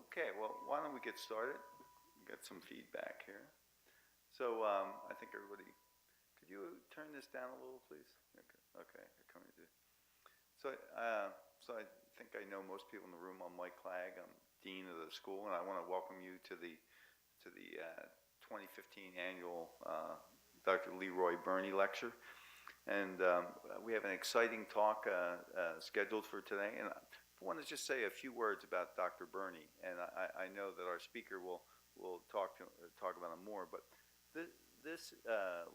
Okay, well, why don't we get started? Get some feedback here. So I think everybody, could you turn this down a little, please? Okay, coming to. So I think I know most people in the room. I'm Mike Clegg. I'm Dean of the school, and I want to welcome you to the 2015 annual Dr. LEROY BURNEY lecture. And we have an exciting talk scheduled for today. And I want to just say a few words about Dr. Burnie, and I know that our speaker will talk about him more. But this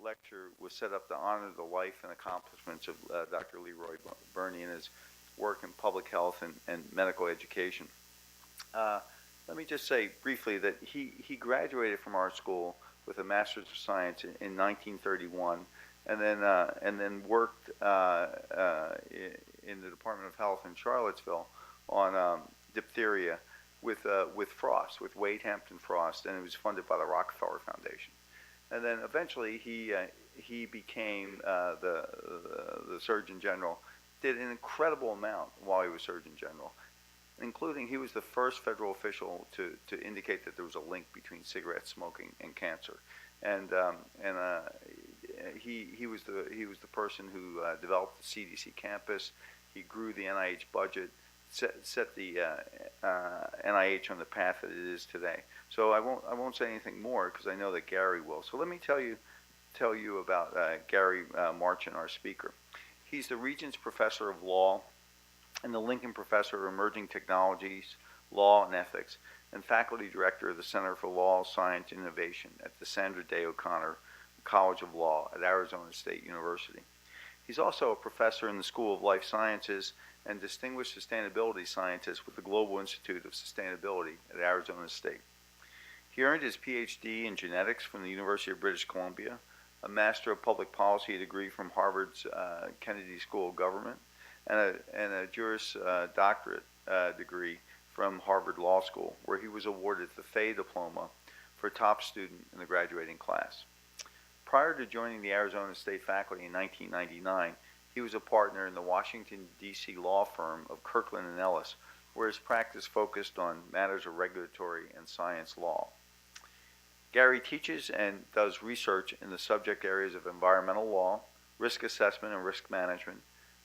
lecture was set up to honor the life and accomplishments of Dr. LEROY Burnie and his work in public health and medical education. Let me just say briefly that he graduated from our school with a Master's of Science in 1931, and then worked in the Department of Health in Charlottesville on diphtheria with Frost, with Wade Hampton Frost, and it was funded by the Rockefeller Foundation. And then eventually he became the Surgeon General. Did an incredible amount while he was Surgeon General, including he was the first federal official to indicate that there was a link between cigarette smoking and cancer, and he was the person who developed the CDC campus. He grew the NIH budget, set the NIH on the path that it is today. So I won't say anything more because I know that Gary will. So let me tell you about Gary Marchant, our speaker. He's the Regents Professor of Law and the Lincoln Professor of Emerging Technologies, Law and Ethics, and Faculty Director of the Center for Law, Science, and Innovation at the Sandra Day O'Connor College of Law at Arizona State University. He's also a professor in the School of Life Sciences and Distinguished Sustainability Scientist with the Global Institute of Sustainability at Arizona State. He earned his PhD in genetics from the University of British Columbia, a Master of Public Policy degree from Harvard's Kennedy School of Government, and a Juris Doctorate degree from Harvard Law School, where he was awarded the Fay Diploma for top student in the graduating class. Prior to joining the Arizona State faculty in 1999, he was a partner in the Washington, D.C. law firm of Kirkland & Ellis, where his practice focused on matters of regulatory and science law. Gary teaches and does research in the subject areas of environmental law, risk assessment and risk management,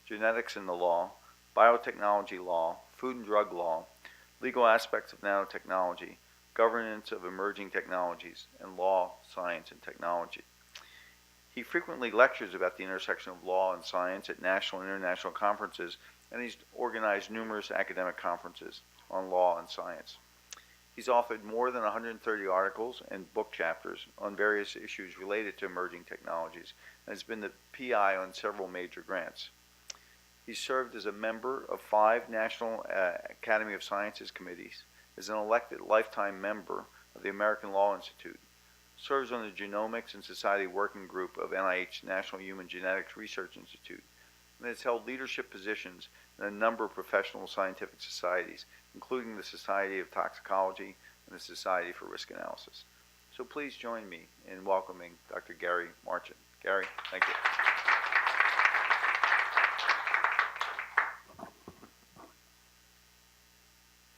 genetics in the law, biotechnology law, food and drug law, legal aspects of nanotechnology, governance of emerging technologies, and law, science, and technology. He frequently lectures about the intersection of law and science at national and international conferences, and he's organized numerous academic conferences on law and science. He's authored more than 130 articles and book chapters on various issues related to emerging technologies, and has been the PI on several major grants. He's served as a member of 5 National Academy of Sciences committees, is an elected lifetime member of the American Law Institute, serves on the Genomics and Society Working Group of NIH National Human Genetics Research Institute, and has held leadership positions in a number of professional scientific societies, including the Society of Toxicology and the Society for Risk Analysis. So please join me in welcoming Dr. Gary Marchant. Gary, thank you.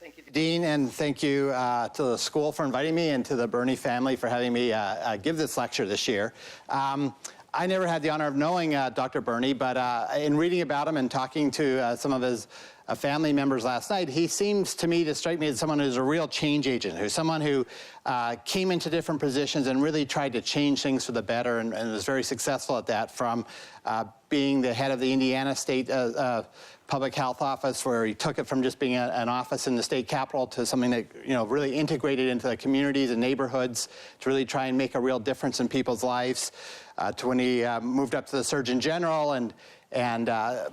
Thank you, Dean, and thank you to the school for inviting me and to the Burnie family for having me give this lecture this year. I never had the honor of knowing Dr. Burnie, but in reading about him and talking to some of his family members last night, he seems to me to strike me as someone who's a real change agent, who's someone who came into different positions and really tried to change things for the better and was very successful at that, from being the head of the Indiana State Public Health Office, where he took it from just being an office in the state capitol to something that really integrated into the communities and neighborhoods to really try and make a real difference in people's lives, to when he moved up to the Surgeon General and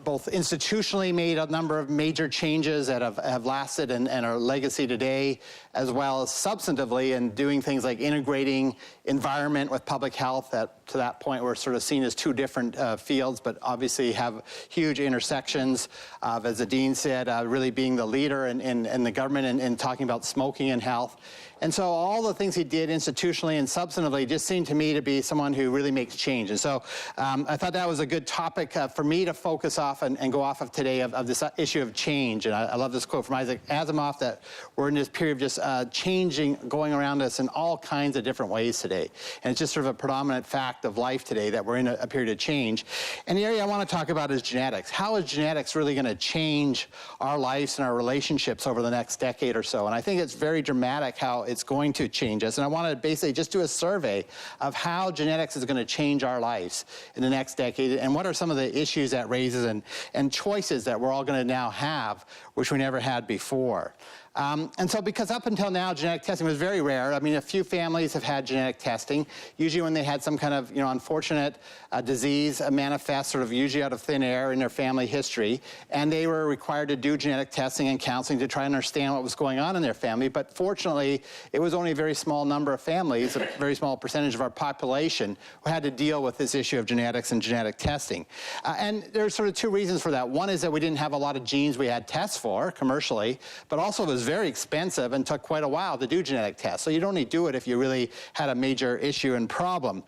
both institutionally made a number of major changes that have lasted and are legacy today, as well as substantively in doing things like integrating environment with public health. To that point, we're sort of seen as 2 different fields, but obviously have huge intersections of, as the dean said, really being the leader in the government and talking about smoking and health. And so all the things he did institutionally and substantively just seemed to me to be someone who really makes change. And so I thought that was a good topic for me to focus off and go off of today, of this issue of change. And I love this quote from Isaac Asimov, that we're in this period of just changing, going around us in all kinds of different ways today. And it's just sort of a predominant fact of life today that we're in a period of change. And the area I want to talk about is genetics. How is genetics really going to change our lives and our relationships over the next decade or so? And I think it's very dramatic how it's going to change us. And I want to basically just do a survey of how genetics is going to change our lives in the next decade, and what are some of the issues that raises and choices that we're all going to now have, which we never had before. And so because up until now, genetic testing was very rare. I mean, a few families have had genetic testing, usually when they had some kind of, unfortunate disease manifest sort of usually out of thin air in their family history, and they were required to do genetic testing and counseling to try and understand what was going on in their family. But fortunately, it was only a very small number of families, a very small percentage of our population, who had to deal with this issue of genetics and genetic testing. And there's sort of two reasons for that. One is that we didn't have a lot of genes we had tests for commercially, but also it was very expensive and took quite a while to do genetic tests. So you'd only do it if you really had a major issue and problem.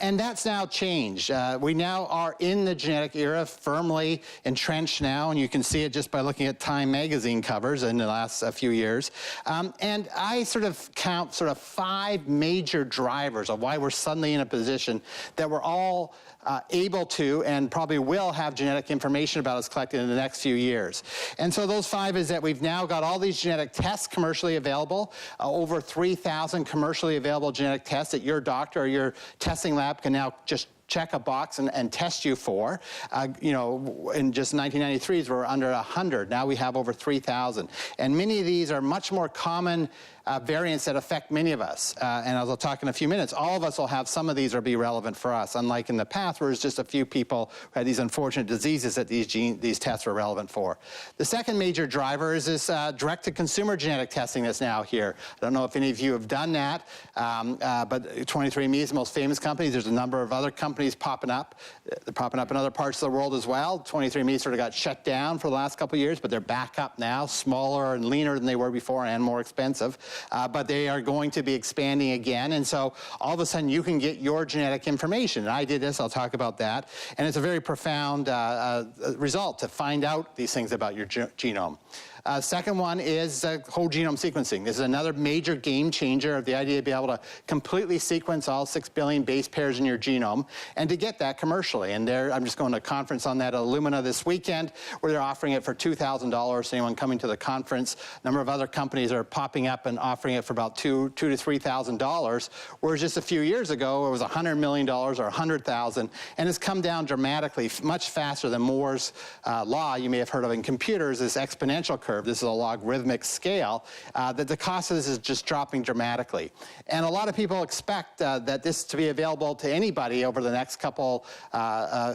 And that's now changed. We now are in the genetic era, firmly entrenched now, and you can see it just by looking at Time magazine covers in the last few years. And I sort of count sort of 5 major drivers of why we're suddenly in a position that we're all able to and probably will have genetic information about us collected in the next few years. And so those 5 is that we've now got all these genetic tests commercially available, over 3,000 commercially available genetic tests that your doctor or your testing lab can now just check a box and test you for. In just 1993s, we were under 100. Now we have over 3,000. And many of these are much more common variants that affect many of us. And as I'll talk in a few minutes, all of us will have some of these or be relevant for us, unlike in the past where it's just a few people who had these unfortunate diseases that these tests were relevant for. The second major driver is this direct-to-consumer genetic testing that's now here. I don't know if any of you have done that, but 23andMe is the most famous company. There's a number of other companies popping up. They're popping up in other parts of the world as well. 23andMe sort of got shut down for the last couple of years, but they're back up now, smaller and leaner than they were before and more expensive. But they are going to be expanding again, and so all of a sudden you can get your genetic information. And I did this, I'll talk about that, and it's a very profound result to find out these things about your genome. Second one is whole genome sequencing. This is another major game changer of the idea to be able to completely sequence all 6 billion base pairs in your genome, and to get that commercially. And I'm just going to a conference on that at Illumina this weekend, where they're offering it for $2,000 to anyone coming to the conference. A number of other companies are popping up and offering it for about $2,000 to $3,000, whereas just a few years ago it was $100 million or $100,000, and it's come down dramatically, much faster than Moore's law you may have heard of in computers, this exponential curve. This is a logarithmic scale, that the cost of this is just dropping dramatically. And a lot of people expect that this to be available to anybody over the next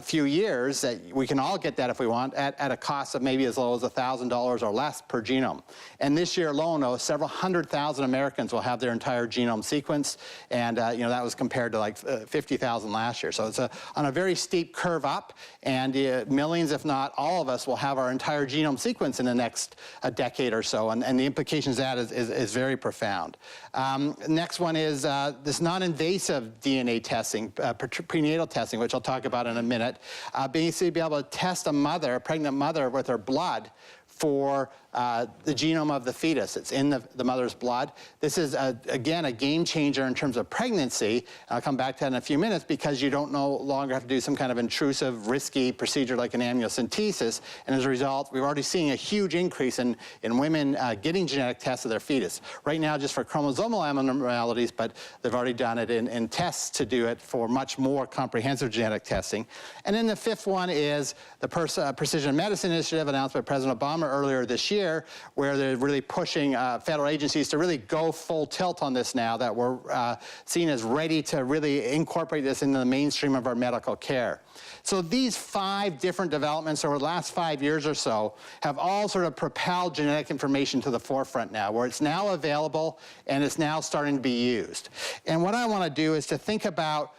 few years, that we can all get that if we want, at a cost of maybe as low as $1,000 or less per genome. And this year alone, several 100,000 Americans will have their entire genome sequenced, and that was compared to like 50,000 last year. So it's on a very steep curve up, and millions, if not all of us, will have our entire genome sequenced in the next a decade or so, and the implications of that is very profound. Next one is this non-invasive DNA testing, prenatal testing, which I'll talk about in a minute. Basically be able to test a pregnant mother with her blood for the genome of the fetus. It's in the mother's blood. This is, again, a game changer in terms of pregnancy. I'll come back to that in a few minutes, because you don't no longer have to do some kind of intrusive, risky procedure like an amniocentesis. And as a result, we're already seeing a huge increase in women getting genetic tests of their fetus. Right now, just for chromosomal abnormalities, but they've already done it in tests to do it for much more comprehensive genetic testing. And then the fifth one is the Precision Medicine Initiative announced by President Obama earlier this year, where they're really pushing federal agencies to really go full tilt on this now, that we're seen as ready to really incorporate this into the mainstream of our medical care. So these 5 different developments over the last 5 years or so have all sort of propelled genetic information to the forefront now, where it's now available and it's now starting to be used. And what I want to do is to think about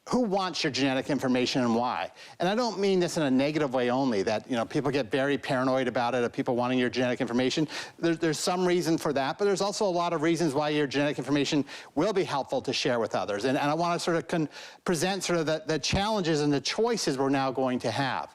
who wants your genetic information and why. And I don't mean this in a negative way only, that people get very paranoid about it, of people wanting your genetic information. There's some reason for that, but there's also a lot of reasons why your genetic information will be helpful to share with others. And I want to sort of present sort of the challenges and the choices we're now going to have.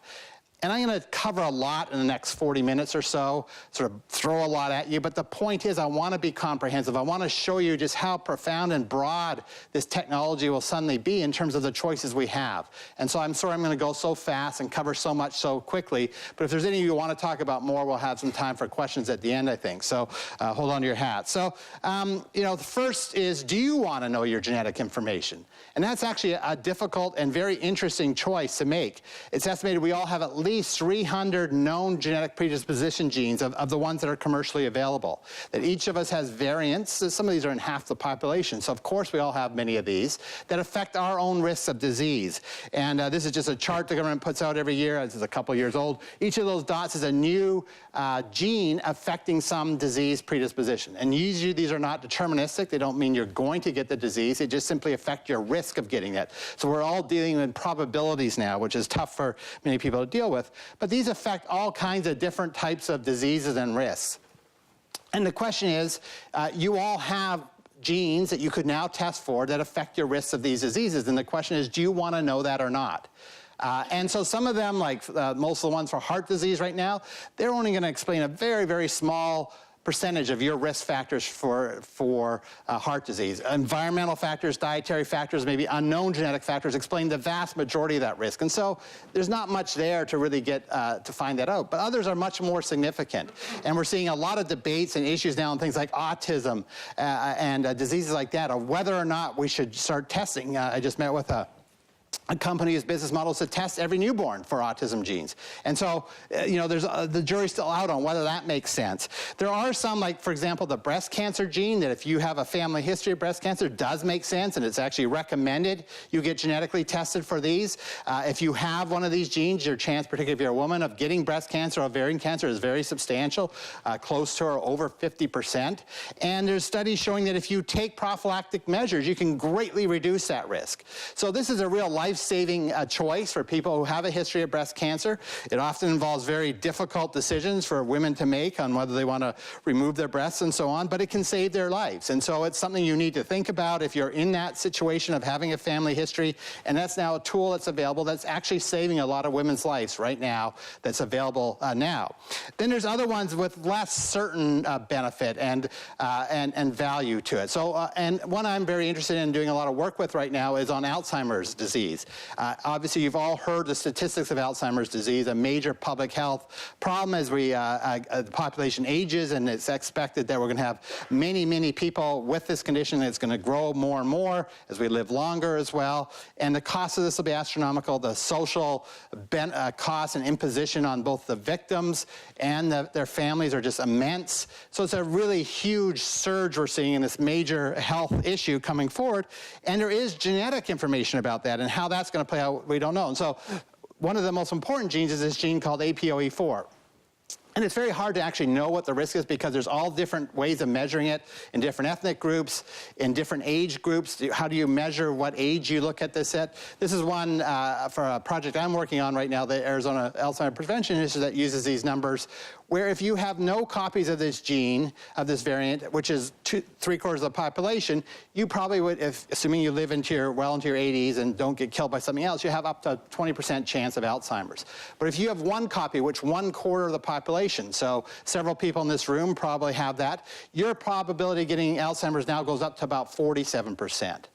And I'm going to cover a lot in the next 40 minutes or so, sort of throw a lot at you. But the point is I want to be comprehensive. I want to show you just how profound and broad this technology will suddenly be in terms of the choices we have. And so I'm sorry I'm going to go so fast and cover so much so quickly. But if there's any of you who want to talk about more, we'll have some time for questions at the end, I think. So hold on to your hat. So, the first is, do you want to know your genetic information? And that's actually a difficult and very interesting choice to make. It's estimated we all have at least 300 known genetic predisposition genes of the ones that are commercially available. That each of us has variants. Some of these are in half the population. So of course we all have many of these that affect our own risks of disease. And this is just a chart the government puts out every year. This is a couple years old. Each of those dots is a new gene affecting some disease predisposition. And usually these are not deterministic. They don't mean you're going to get the disease. They just simply affect your risk of getting it. So we're all dealing with probabilities now, which is tough for many people to deal with. But these affect all kinds of different types of diseases and risks. And the question is, you all have genes that you could now test for that affect your risks of these diseases. And the question is, do you want to know that or not? And so some of them, like most of the ones for heart disease right now, they're only going to explain a very, very small percentage of your risk factors for heart disease. Environmental factors, dietary factors, maybe unknown genetic factors explain the vast majority of that risk. And so there's not much there to really get to find that out. But others are much more significant. And we're seeing a lot of debates and issues now on things like autism and diseases like that, of whether or not we should start testing. I just met with a company's business model is to test every newborn for autism genes. And so, there's the jury's still out on whether that makes sense. There are some, like, for example, the breast cancer gene, that if you have a family history of breast cancer, does make sense, and it's actually recommended you get genetically tested for these. If you have one of these genes, your chance, particularly if you're a woman, of getting breast cancer or ovarian cancer is very substantial, close to or over 50%. And there's studies showing that if you take prophylactic measures, you can greatly reduce that risk. So this is a real life-saving choice for people who have a history of breast cancer. It often involves very difficult decisions for women to make on whether they want to remove their breasts and so on, but it can save their lives. And so it's something you need to think about if you're in that situation of having a family history. And that's now a tool that's available that's actually saving a lot of women's lives right now, that's available now. Then there's other ones with less certain benefit and value to it. So, and one I'm very interested in doing a lot of work with right now is on Alzheimer's disease. Obviously, you've all heard the statistics of Alzheimer's disease, a major public health problem as the population ages, and it's expected that we're going to have many, many people with this condition. It's going to grow more and more as we live longer as well. And the cost of this will be astronomical. The social cost and imposition on both the victims and their families are just immense. So it's a really huge surge we're seeing in this major health issue coming forward. And there is genetic information about that, and how that's going to play out, we don't know. And so one of the most important genes is this gene called APOE4. And it's very hard to actually know what the risk is because there's all different ways of measuring it in different ethnic groups, in different age groups. How do you measure what age you look at this at? This is one for a project I'm working on right now, the Arizona Alzheimer's Prevention Initiative, that uses these numbers, where if you have no copies of this gene, of this variant, which is 3/4 of the population, you probably would, assuming you live well into your 80s and don't get killed by something else, you have up to 20% chance of Alzheimer's. But if you have one copy, which 1/4 of the population, so several people in this room probably have that, your probability of getting Alzheimer's now goes up to about 47%.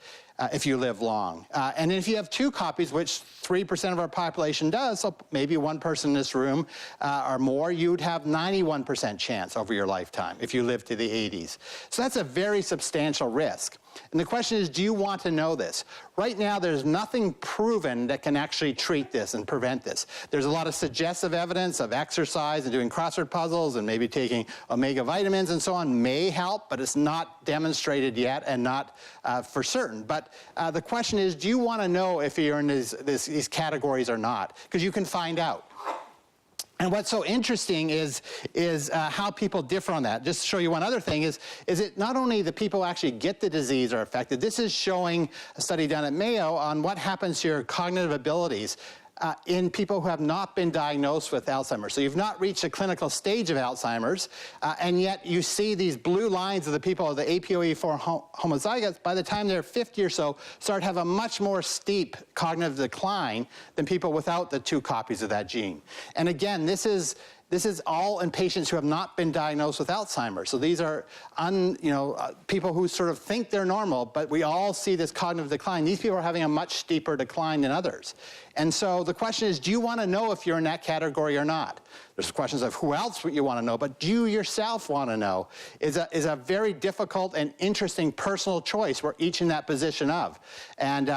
If you live long. And if you have two copies, which 3% of our population does, so maybe one person in this room or more, you'd have 91% chance over your lifetime if you live to the 80s. So that's a very substantial risk. And the question is, do you want to know this? Right now, there's nothing proven that can actually treat this and prevent this. There's a lot of suggestive evidence of exercise and doing crossword puzzles and maybe taking omega vitamins and so on may help, but it's not demonstrated yet and not for certain. But the question is, do you want to know if you're in these categories or not? Because you can find out. And what's so interesting is how people differ on that. Just to show you one other thing is it not only the people who actually get the disease are affected, this is showing a study done at Mayo on what happens to your cognitive abilities in people who have not been diagnosed with Alzheimer's. So you've not reached a clinical stage of Alzheimer's, and yet you see these blue lines of the people, the APOE4 homozygotes, by the time they're 50 or so, start to have a much more steep cognitive decline than people without the 2 copies of that gene. And again, this is all in patients who have not been diagnosed with Alzheimer's. So these are people who sort of think they're normal, but we all see this cognitive decline. These people are having a much steeper decline than others. And so the question is, do you want to know if you're in that category or not? There's questions of who else you want to know, but do you yourself want to know? Is a very difficult and interesting personal choice. We're each in that position of. And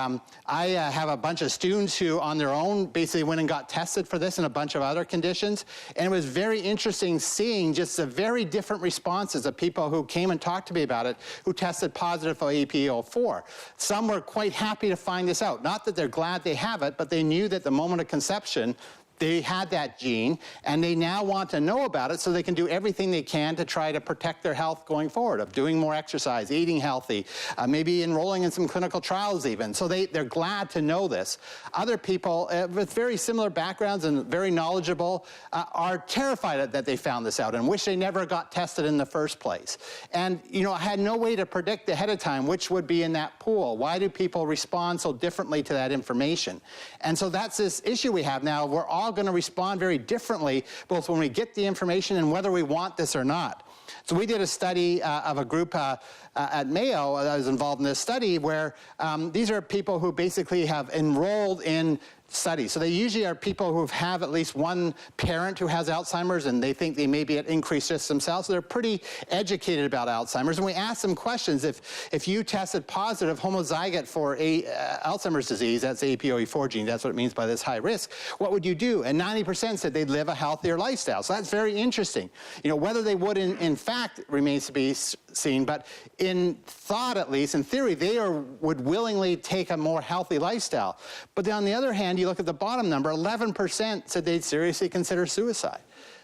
I have a bunch of students who on their own basically went and got tested for this and a bunch of other conditions. And it was very interesting seeing just the very different responses of people who came and talked to me about it, who tested positive for APOE4. Some were quite happy to find this out. Not that they're glad they have it, but they knew that the moment of conception, they had that gene, and they now want to know about it so they can do everything they can to try to protect their health going forward, of doing more exercise, eating healthy, maybe enrolling in some clinical trials even. So they're glad to know this. Other people with very similar backgrounds and very knowledgeable are terrified that they found this out and wish they never got tested in the first place. And I had no way to predict ahead of time which would be in that pool. Why do people respond so differently to that information? And so that's this issue we have now. We're all going to respond very differently, both when we get the information and whether we want this or not. So we did a study of a group at Mayo that was involved in this study where these are people who basically have enrolled in studies. So they usually are people who have at least one parent who has Alzheimer's and they think they may be at increased risk themselves. So they're pretty educated about Alzheimer's. And we asked them questions. If you tested positive homozygote for Alzheimer's disease, that's APOE4 gene, that's what it means by this high risk, what would you do? And 90% said they'd live a healthier lifestyle. So that's very interesting. Whether they would in fact remains to be seen, but in thought at least, in theory, they would willingly take a more healthy lifestyle. But then on the other hand, you look at the bottom number, 11% said they'd seriously consider suicide.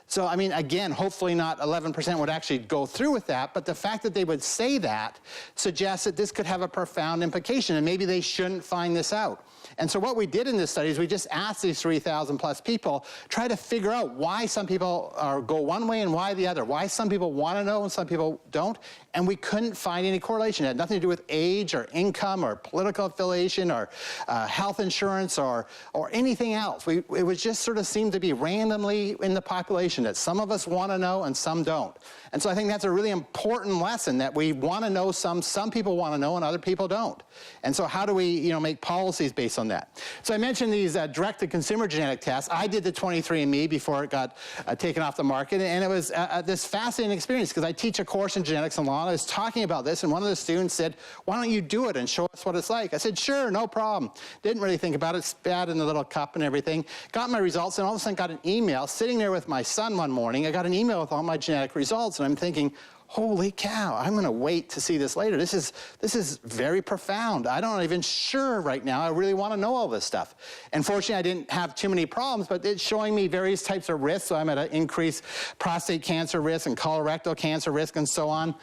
So, I mean, again, hopefully not 11% would actually go through with that, but the fact that they would say that suggests that this could have a profound implication, and maybe they shouldn't find this out. And so what we did in this study is we just asked these 3,000 plus people, try to figure out why some people go one way and why the other, why some people want to know and some people don't, and we couldn't find any correlation. It had nothing to do with age or income or political affiliation or health insurance or anything else. It was just sort of seemed to be randomly in the population that some of us want to know and some don't. And so I think that's a really important lesson, that we want to know some people want to know and other people don't. And so how do we make policies based on that? So I mentioned these direct-to-consumer genetic tests. I did the 23andMe before it got taken off the market, and it was this fascinating experience because I teach a course in genetics and law, and I was talking about this, and one of the students said, why don't you do it and show us what it's like? I said, sure, no problem. Didn't really think about it, spat in the little cup and everything, got my results, and all of a sudden got an email. Sitting there with my son one morning, I got an email with all my genetic results, and I'm thinking, holy cow, I'm going to wait to see this later. This is very profound. I'm not even sure right now I really want to know all this stuff. And fortunately, I didn't have too many problems, but it's showing me various types of risks. So I'm at an increased prostate cancer risk and colorectal cancer risk and so on.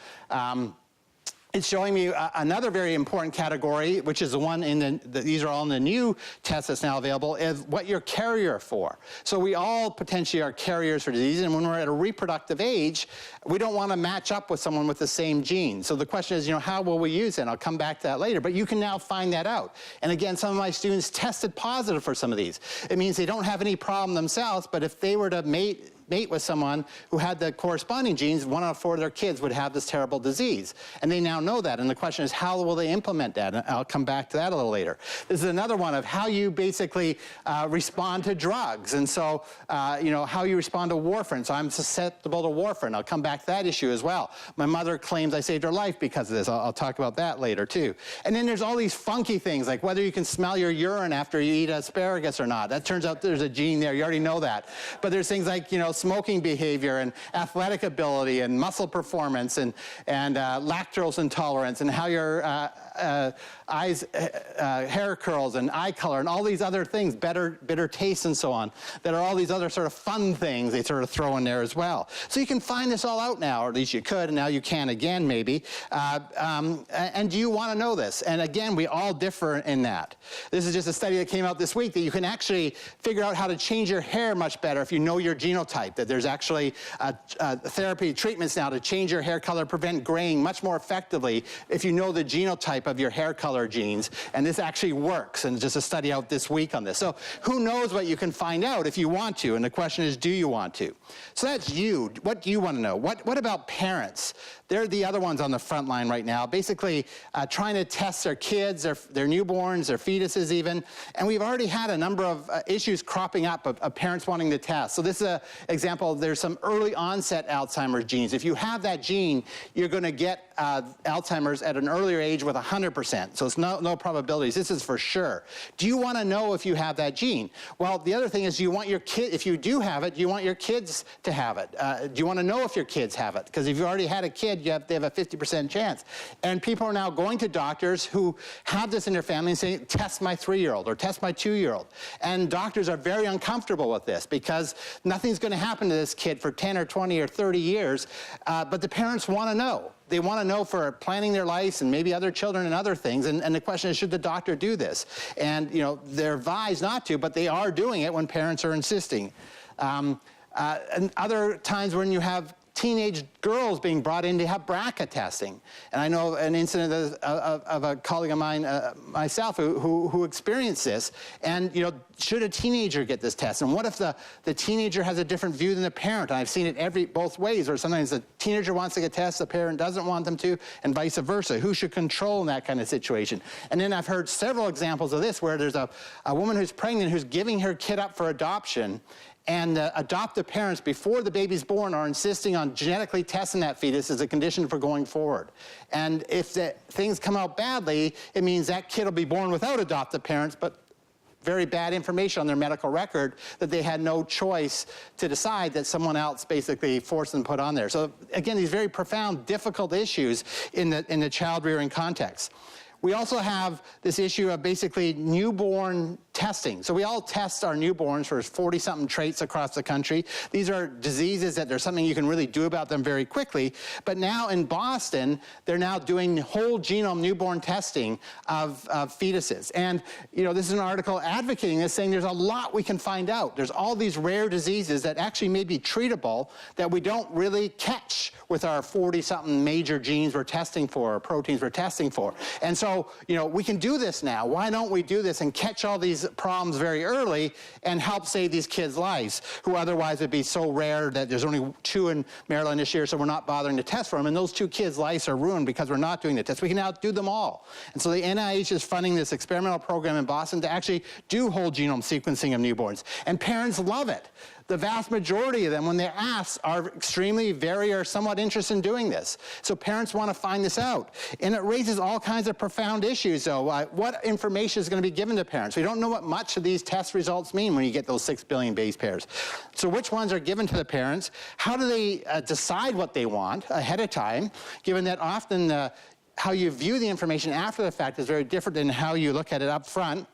It's showing me another very important category, which is the one these are all in the new test that's now available, is what you're carrier for. So we all potentially are carriers for disease, and when we're at a reproductive age, we don't want to match up with someone with the same gene. So the question is, how will we use it? And I'll come back to that later, but you can now find that out. And again, some of my students tested positive for some of these. It means they don't have any problem themselves, but if they were to mate with someone who had the corresponding genes, 1 out of 4 of their kids would have this terrible disease. And they now know that. And the question is, how will they implement that? And I'll come back to that a little later. This is another one of how you basically respond to drugs. And so, how you respond to warfarin. So I'm susceptible to warfarin. I'll come back to that issue as well. My mother claims I saved her life because of this. I'll talk about that later, too. And then there's all these funky things, like whether you can smell your urine after you eat asparagus or not. That turns out there's a gene there. You already know that. But there's things like, smoking behavior and athletic ability and muscle performance and lactose intolerance and how your eyes, hair curls and eye color and all these other things, bitter taste and so on, that are all these other sort of fun things they sort of throw in there as well. So you can find this all out now, or at least you could, and now you can again maybe. And do you want to know this? And again, we all differ in that. This is just a study that came out this week that you can actually figure out how to change your hair much better if you know your genotype, that there's actually therapy treatments now to change your hair color, prevent graying much more effectively if you know the genotype of your hair color genes. And this actually works, and just a study out this week on this. So who knows what you can find out if you want to, and the question is, do you want to? So that's you. What do you want to know? What about parents? They're the other ones on the front line right now, basically trying to test their kids, their newborns, their fetuses even. And we've already had a number of issues cropping up of parents wanting to test. So this is an example. There's some early onset Alzheimer's genes. If you have that gene, you're going to get Alzheimer's at an earlier age with 100%. So it's no probabilities. This is for sure. Do you want to know if you have that gene? Well, the other thing is, you want your kid, if you do have it, you want your kids to have it. Do you want to know if your kids have it? Because if you've already had a kid, they have a 50% chance. And people are now going to doctors who have this in their family and saying, test my 3-year-old or test my 2-year-old. And doctors are very uncomfortable with this because nothing's going to happen to this kid for 10 or 20 or 30 years, but the parents want to know. They want to know for planning their lives and maybe other children and other things. And the question is, should the doctor do this? And, you know, they're advised not to, but they are doing it when parents are insisting. And other times when you have teenage girls being brought in to have BRCA testing. And I know an incident of a colleague of mine, myself, who experienced this. And, you know, should a teenager get this test? And what if the teenager has a different view than the parent? And I've seen it both ways, or sometimes the teenager wants to get tested, the parent doesn't want them to, and vice versa. Who should control in that kind of situation? And then I've heard several examples of this where there's a woman who's pregnant who's giving her kid up for adoption, and the adoptive parents, before the baby's born, are insisting on genetically testing that fetus as a condition for going forward. And if things come out badly, it means that kid will be born without adoptive parents, but very bad information on their medical record that they had no choice to decide, that someone else basically forced and put on there. So again, these very profound, difficult issues in the child rearing context. We also have this issue of basically newborn testing. So we all test our newborns for 40-something traits across the country. These are diseases that there's something you can really do about them very quickly. But now in Boston, they're now doing whole genome newborn testing of fetuses. And, you know, this is an article advocating this, saying there's a lot we can find out. There's all these rare diseases that actually may be treatable that we don't really catch with our 40-something major genes we're testing for, or proteins we're testing for. And so, you know, we can do this now. Why don't we do this and catch all these problems very early and help save these kids' lives, who otherwise would be so rare that there's only 2 in Maryland this year, so we're not bothering to test for them. And those 2 kids' lives are ruined because we're not doing the test. We can now do them all. And so the NIH is funding this experimental program in Boston to actually do whole genome sequencing of newborns. And parents love it. The vast majority of them, when they're asked, are extremely, very, or somewhat interested in doing this. So parents want to find this out. And it raises all kinds of profound issues, though. What information is going to be given to parents? We don't know what much of these test results mean when you get those 6 billion base pairs. So which ones are given to the parents? How do they decide what they want ahead of time, given that often how you view the information after the fact is very different than how you look at it up front?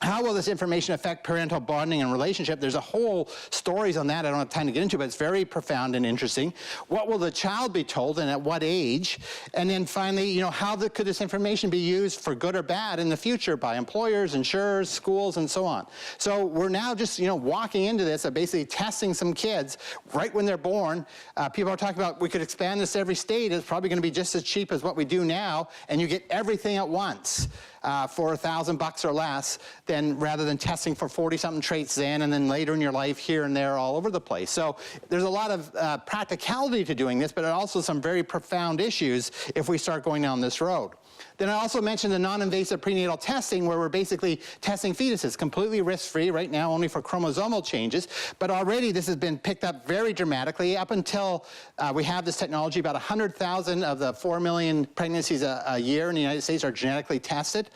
How will this information affect parental bonding and relationship? There's a whole stories on that I don't have time to get into, but it's very profound and interesting. What will the child be told and at what age? And then finally, you know, how could this information be used for good or bad in the future by employers, insurers, schools, and so on? So we're now just, you know, walking into this, basically testing some kids right when they're born. People are talking about we could expand this to every state. It's probably going to be just as cheap as what we do now, and you get everything at once. For $1,000 or less, rather than testing for 40-something traits then and then later in your life here and there all over the place. So there's a lot of practicality to doing this, but also some very profound issues if we start going down this road. Then I also mentioned the non-invasive prenatal testing, where we're basically testing fetuses completely risk-free right now, only for chromosomal changes. But already this has been picked up very dramatically. Up until we have this technology, about 100,000 of the 4 million pregnancies a year in the United States are genetically tested.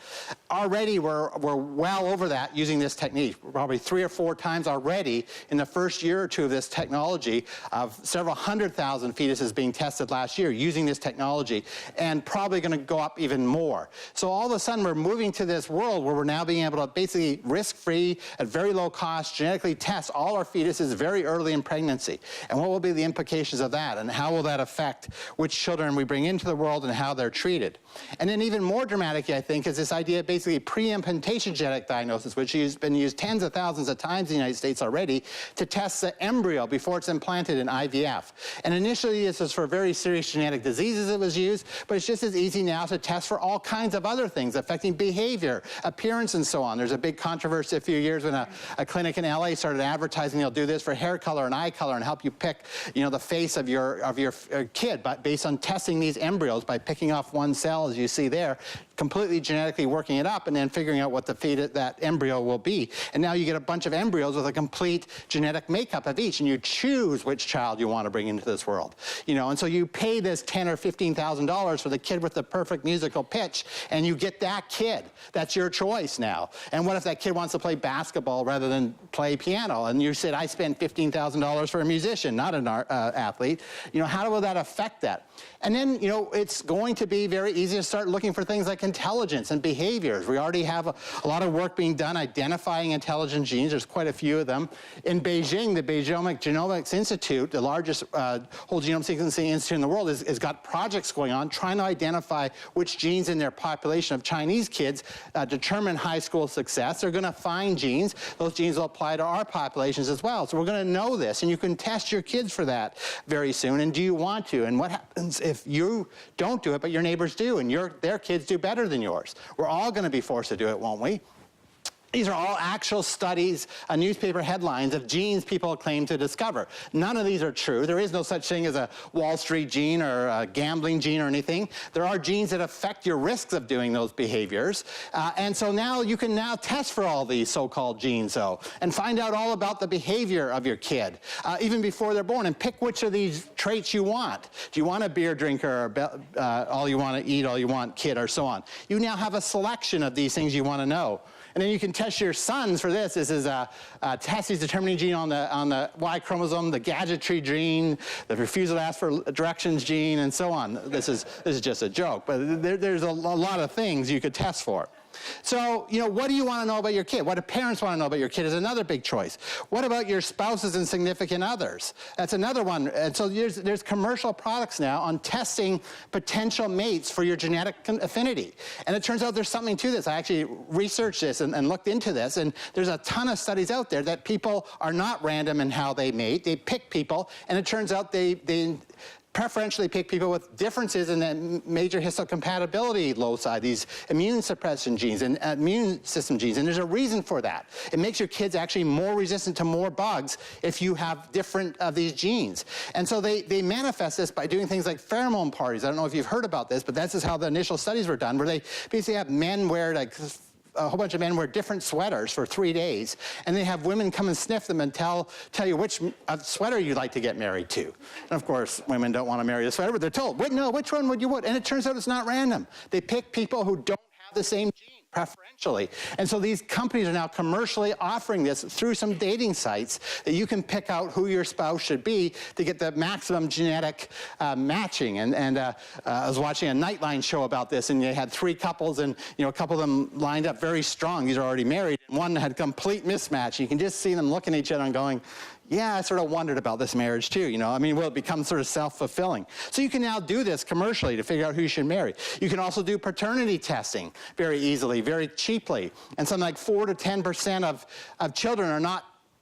Already we're well over that using this technique, probably 3 or 4 times already in the first year or 2 of this technology, of several 100,000 fetuses being tested last year using this technology, and probably going to go up even even more. So all of a sudden, we're moving to this world where we're now being able to basically risk-free, at very low cost, genetically test all our fetuses very early in pregnancy. And what will be the implications of that, and how will that affect which children we bring into the world and how they're treated? And then even more dramatic, I think, is this idea of basically pre-implantation genetic diagnosis, which has been used tens of thousands of times in the United States already to test the embryo before it's implanted in IVF. And initially, this was for very serious genetic diseases it was used, but it's just as easy now to test for all kinds of other things affecting behavior, appearance, and so on. There's a big controversy a few years when a clinic in LA started advertising they'll do this for hair color and eye color and help you pick, the face of your kid, but based on testing these embryos by picking off one cell, as you see there, completely genetically working it up and then figuring out what the fetus, that embryo will be. And now you get a bunch of embryos with a complete genetic makeup of each, and you choose which child you want to bring into this world. And so you pay this $10,000 or $15,000 for the kid with the perfect musical pitch, and you get that kid. That's your choice now. And what if that kid wants to play basketball rather than play piano? And you said, I spent $15,000 for a musician, not an athlete. How will that affect that? And then, it's going to be very easy to start looking for things like intelligence and behaviors. We already have a lot of work being done identifying intelligent genes. There's quite a few of them. In Beijing, the Beijing Genomics Institute, the largest whole genome sequencing institute in the world, has got projects going on trying to identify which genes in their population of Chinese kids determine high school success. They're going to find genes. Those genes will apply to our populations as well. So we're going to know this, and you can test your kids for that very soon. And do you want to? And what happens if you don't do it, but your neighbors do, and their kids do better than yours? We're all going to be forced to do it, won't we? These are all actual studies, newspaper headlines of genes people claim to discover. None of these are true. There is no such thing as a Wall Street gene or a gambling gene or anything. There are genes that affect your risks of doing those behaviors. And so now you can test for all these so-called genes, though, and find out all about the behavior of your kid, even before they're born, and pick which of these traits you want. Do you want a beer drinker, or all you want to eat, all you want kid, or so on? You now have a selection of these things you want to know. And then you can test your sons for this. This is a testes determining gene on the Y chromosome, the gadgetry gene, the refusal to ask for directions gene, and so on. This is just a joke, but there's a lot of things you could test for. So, what do you want to know about your kid? What do parents want to know about your kid is another big choice. What about your spouses and significant others? That's another one. And so there's commercial products now on testing potential mates for your genetic affinity. And it turns out there's something to this. I actually researched this and looked into this, and there's a ton of studies out there that people are not random in how they mate. They pick people, and it turns out they preferentially pick people with differences in the major histocompatibility loci, these immune suppression genes and immune system genes, and there's a reason for that. It makes your kids actually more resistant to more bugs if you have different of these genes. And so they manifest this by doing things like pheromone parties. I don't know if you've heard about this, but this is how the initial studies were done, where they basically have men wear a whole bunch of men wear different sweaters for 3 days, and they have women come and sniff them and tell you which sweater you'd like to get married to. And of course, women don't want to marry the sweater, but they're told, wait, no, which one would you want? And it turns out it's not random. They pick people who don't have the same gene preferentially. And so these companies are now commercially offering this through some dating sites that you can pick out who your spouse should be to get the maximum genetic matching. And I was watching a Nightline show about this, and they had 3 couples, and a couple of them lined up very strong. These are already married. And one had complete mismatch. You can just see them looking at each other and going, yeah, I sort of wondered about this marriage too, will it become sort of self-fulfilling? So you can now do this commercially to figure out who you should marry. You can also do paternity testing very easily, very cheaply. And something like 4 to 10% of children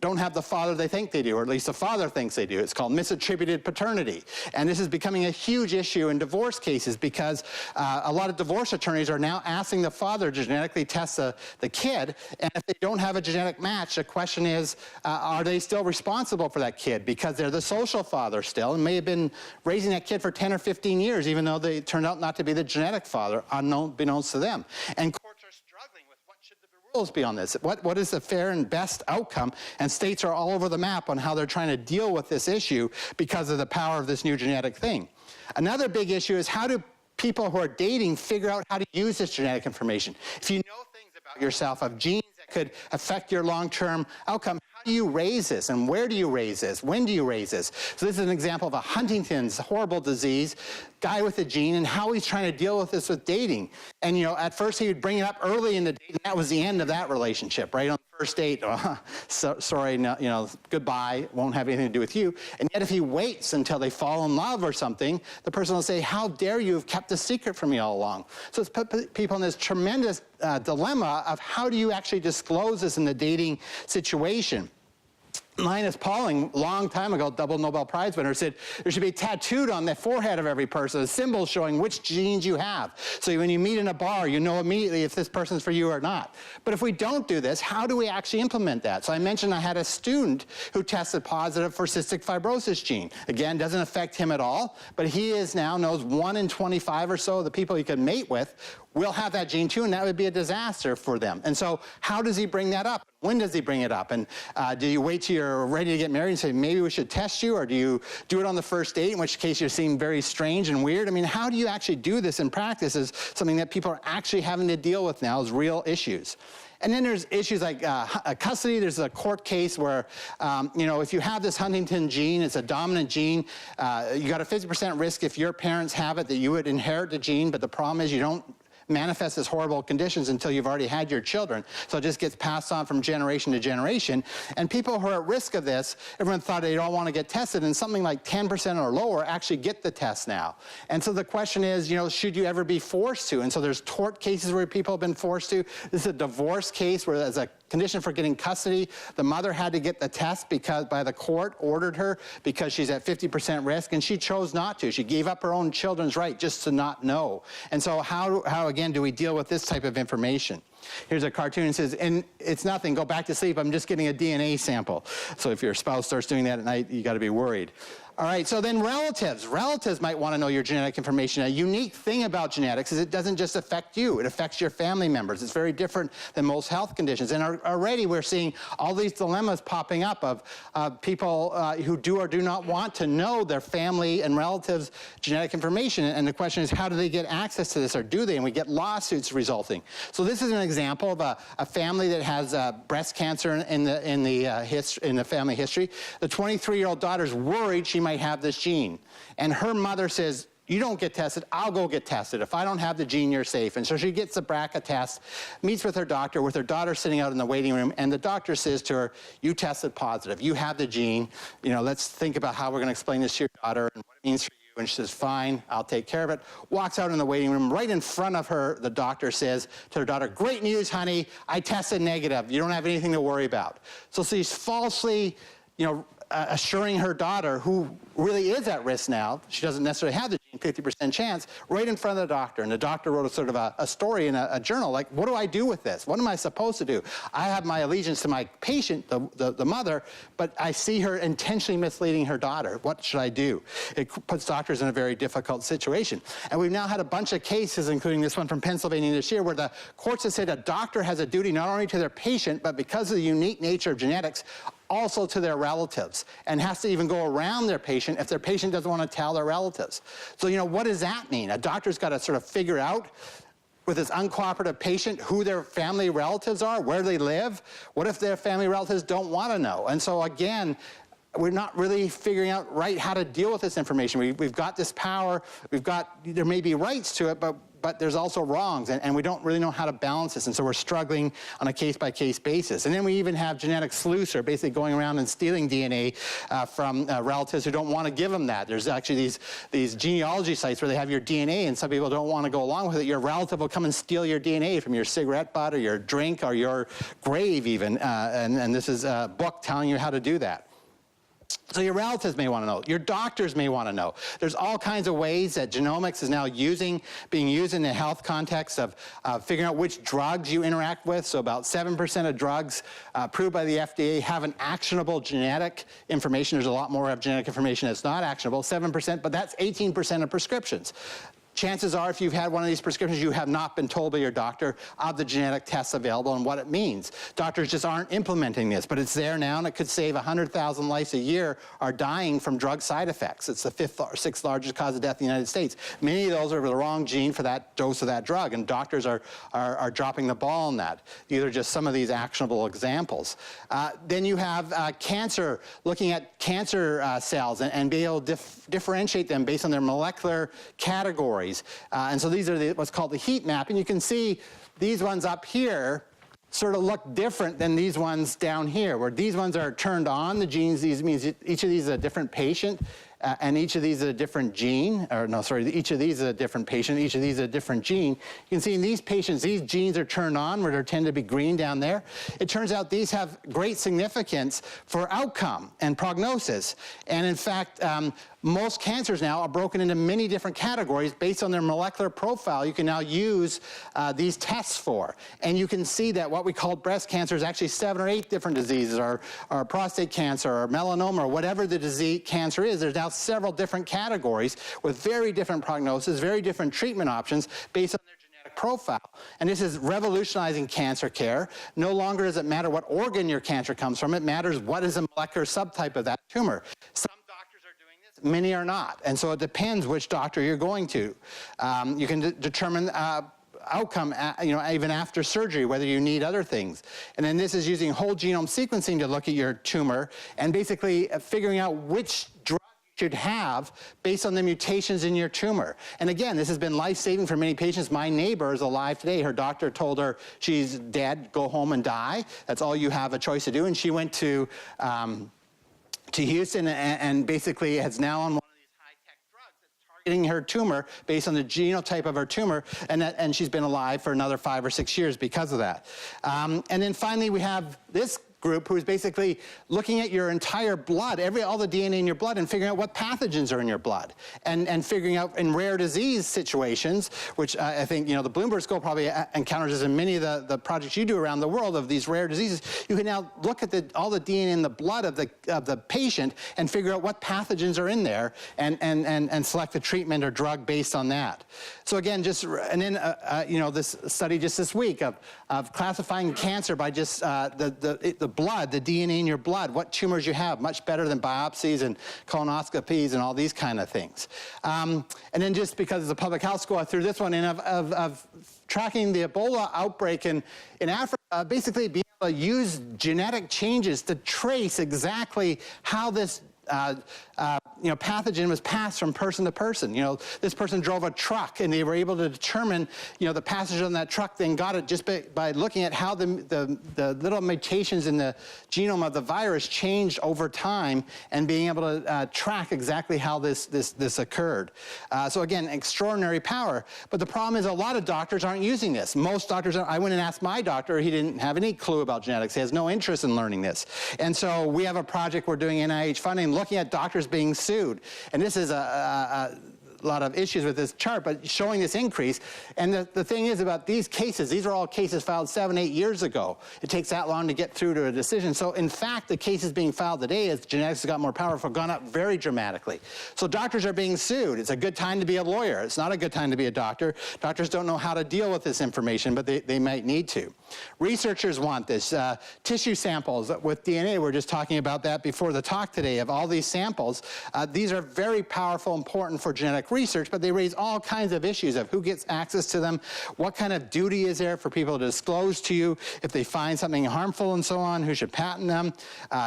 don't have the father they think they do, or at least the father thinks they do. It's called misattributed paternity. And this is becoming a huge issue in divorce cases because a lot of divorce attorneys are now asking the father to genetically test the kid, and if they don't have a genetic match, the question is, are they still responsible for that kid? Because they're the social father still, and may have been raising that kid for 10 or 15 years, even though they turned out not to be the genetic father, unbeknownst to them. And courts are struggling with what should the rules be on this. What is the fair and best outcome? And states are all over the map on how they're trying to deal with this issue because of the power of this new genetic thing. Another big issue is, how do people who are dating figure out how to use this genetic information? If you know things about yourself, of genes that could affect your long-term outcome, how do you raise this, and where do you raise this? When do you raise this? So this is an example of a Huntington's horrible disease, guy with a gene, and how he's trying to deal with this with dating. And at first he would bring it up early in the date, and that was the end of that relationship, right? On the first date, sorry, no, goodbye, won't have anything to do with you. And yet if he waits until they fall in love or something, the person will say, how dare you have kept a secret from me all along? So it's put people in this tremendous dilemma of how do you actually disclose this in the dating situation. Linus Pauling, a long time ago, double Nobel Prize winner, said there should be tattooed on the forehead of every person a symbol showing which genes you have. So when you meet in a bar, you know immediately if this person's for you or not. But if we don't do this, how do we actually implement that? So I mentioned I had a student who tested positive for cystic fibrosis gene. Again, doesn't affect him at all, but he knows 1 in 25 or so of the people he could mate with will have that gene too, and that would be a disaster for them. And so how does he bring that up? When does he bring it up? And do you wait till you're ready to get married and say, maybe we should test you? Or do you do it on the first date, in which case you seem very strange and weird? I mean, how do you actually do this in practice is something that people are actually having to deal with now as real issues. And then there's issues like custody. There's a court case where, if you have this Huntington gene, it's a dominant gene, you got a 50% risk if your parents have it that you would inherit the gene, but the problem is you don't manifest as horrible conditions until you've already had your children. So it just gets passed on from generation to generation. And people who are at risk of this, everyone thought they don't want to get tested, and something like 10% or lower actually get the test now. And so the question is, should you ever be forced to? And so there's tort cases where people have been forced to. This is a divorce case where as a condition for getting custody, the mother had to get the test by the court ordered her because she's at 50% risk, and she chose not to. She gave up her own children's right just to not know. And so how again, do we deal with this type of information? Here's a cartoon that says, and it's nothing, go back to sleep, I'm just getting a DNA sample. So if your spouse starts doing that at night, you gotta be worried. All right, so then relatives. Relatives might want to know your genetic information. A unique thing about genetics is it doesn't just affect you, it affects your family members. It's very different than most health conditions. And already we're seeing all these dilemmas popping up of people who do or do not want to know their family and relatives' genetic information. And the question is, how do they get access to this, or do they? And we get lawsuits resulting. So this is an example of a family that has breast cancer in the family history. The 23-year-old daughter's worried she might have this gene. And her mother says, you don't get tested, I'll go get tested. If I don't have the gene, you're safe. And so she gets the BRCA test, meets with her doctor, with her daughter sitting out in the waiting room, and the doctor says to her, you tested positive, you have the gene, let's think about how we're gonna explain this to your daughter and what it means for you. And she says, fine, I'll take care of it. Walks out in the waiting room. Right in front of her, the doctor says to her daughter, great news, honey, I tested negative. You don't have anything to worry about. So she's falsely, assuring her daughter, who really is at risk now, she doesn't necessarily have the gene, 50% chance, right in front of the doctor. And the doctor wrote a sort of a story in a journal, like, what do I do with this? What am I supposed to do? I have my allegiance to my patient, the mother, but I see her intentionally misleading her daughter. What should I do? It puts doctors in a very difficult situation. And we've now had a bunch of cases, including this one from Pennsylvania this year, where the courts have said a doctor has a duty not only to their patient, but because of the unique nature of genetics, also to their relatives, and has to even go around their patient if their patient doesn't want to tell their relatives. So, what does that mean? A doctor's got to sort of figure out with this uncooperative patient who their family relatives are, where they live. What if their family relatives don't want to know? And so again, we're not really figuring out how to deal with this information. We've got this power, there may be rights to it, but there's also wrongs, and we don't really know how to balance this, and so we're struggling on a case-by-case basis. And then we even have genetic sleuths who are basically going around and stealing DNA from relatives who don't want to give them that. There's actually these genealogy sites where they have your DNA, and some people don't want to go along with it. Your relative will come and steal your DNA from your cigarette butt or your drink or your grave even, and this is a book telling you how to do that. So your relatives may want to know. Your doctors may want to know. There's all kinds of ways that genomics is now being used in the health context of figuring out which drugs you interact with. So about 7% of drugs approved by the FDA have an actionable genetic information. There's a lot more of genetic information that's not actionable, 7%, but that's 18% of prescriptions. chances are if you've had one of these prescriptions, you have not been told by your doctor of the genetic tests available and what it means. Doctors just aren't implementing this, but it's there now, and it could save 100,000 lives a year are dying from drug side effects. It's the 5th or 6th largest cause of death in the United States. Many of those are the wrong gene for that dose of that drug, and doctors are dropping the ball on that. These are just some of these actionable examples. Then you have cancer, looking at cancer cells and be able to differentiate them based on their molecular categories. And so these are what's called the heat map, and you can see these ones up here sort of look different than these ones down here, where these ones are turned on, the genes. These means each of these is a different patient, and each of these is a different gene, or no, sorry, each of these is a different patient, each of these is a different gene. You can see in these patients, these genes are turned on, where they tend to be green down there. It turns out these have great significance for outcome and prognosis. And in fact, most cancers now are broken into many different categories based on their molecular profile. You can now use these tests for. And you can see that what we call breast cancer is actually 7 or 8 different diseases, or prostate cancer, or melanoma, or whatever the disease cancer is. There's now several different categories with very different prognosis, very different treatment options based on their genetic profile. And this is revolutionizing cancer care. No longer does it matter what organ your cancer comes from. It matters what is the molecular subtype of that tumor. Some doctors are doing this, many are not. And so it depends which doctor you're going to. You can determine outcome, even after surgery, whether you need other things. And then this is using whole genome sequencing to look at your tumor and basically figuring out which drug you should have based on the mutations in your tumor. And again, this has been life-saving for many patients. My neighbor is alive today. Her doctor told her she's dead, go home and die. That's all you have a choice to do. And she went to Houston and basically is now on one targeting her tumor based on the genotype of her tumor, and she's been alive for another 5 or 6 years because of that. And then finally, we have this group who's basically looking at your entire blood, all the DNA in your blood, and figuring out what pathogens are in your blood, and figuring out in rare disease situations, which I think the Bloomberg School probably encounters this in many of the projects you do around the world of these rare diseases. You can now look at all the DNA in the blood of the patient and figure out what pathogens are in there, and select a treatment or drug based on that. So again, this study just this week of classifying cancer by just the blood, the DNA in your blood, what tumors you have, much better than biopsies and colonoscopies and all these kind of things. And then just because it's a public health school, I threw this one in of tracking the Ebola outbreak in Africa, basically being able to use genetic changes to trace exactly how this pathogen was passed from person to person. This person drove a truck, and they were able to determine, the passenger on that truck then got it just by looking at how the little mutations in the genome of the virus changed over time, and being able to track exactly how this occurred. So again, extraordinary power. But the problem is a lot of doctors aren't using this. Most doctors aren't. I went and asked my doctor. He didn't have any clue about genetics. He has no interest in learning this. And so we have a project we're doing NIH funding, looking at doctors being sued. And this is a lot of issues with this chart, but showing this increase. And the thing is about these cases, these are all cases filed 7, 8 years ago. It takes that long to get through to a decision. So in fact, the cases being filed today, as genetics has got more powerful, gone up very dramatically. So doctors are being sued. It's a good time to be a lawyer. It's not a good time to be a doctor. Doctors don't know how to deal with this information, but they might need to. Researchers want this. Tissue samples with DNA, we're just talking about that before the talk today, of all these samples. These are very powerful, important for genetic research, but they raise all kinds of issues of who gets access to them, what kind of duty is there for people to disclose to you if they find something harmful and so on, who should patent them,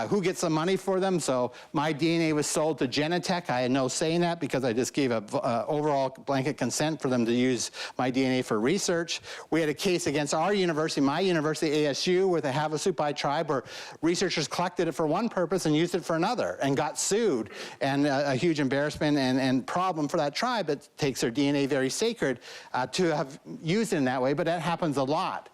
who gets the money for them. So my DNA was sold to Genentech. I had no say in that because I just gave a overall blanket consent for them to use my DNA for research. We had a case against our university, my university, ASU, with the Havasupai tribe, where researchers collected it for one purpose and used it for another and got sued, and a huge embarrassment and problem for that tribe that takes their DNA very sacred to have used it in that way, but that happens a lot.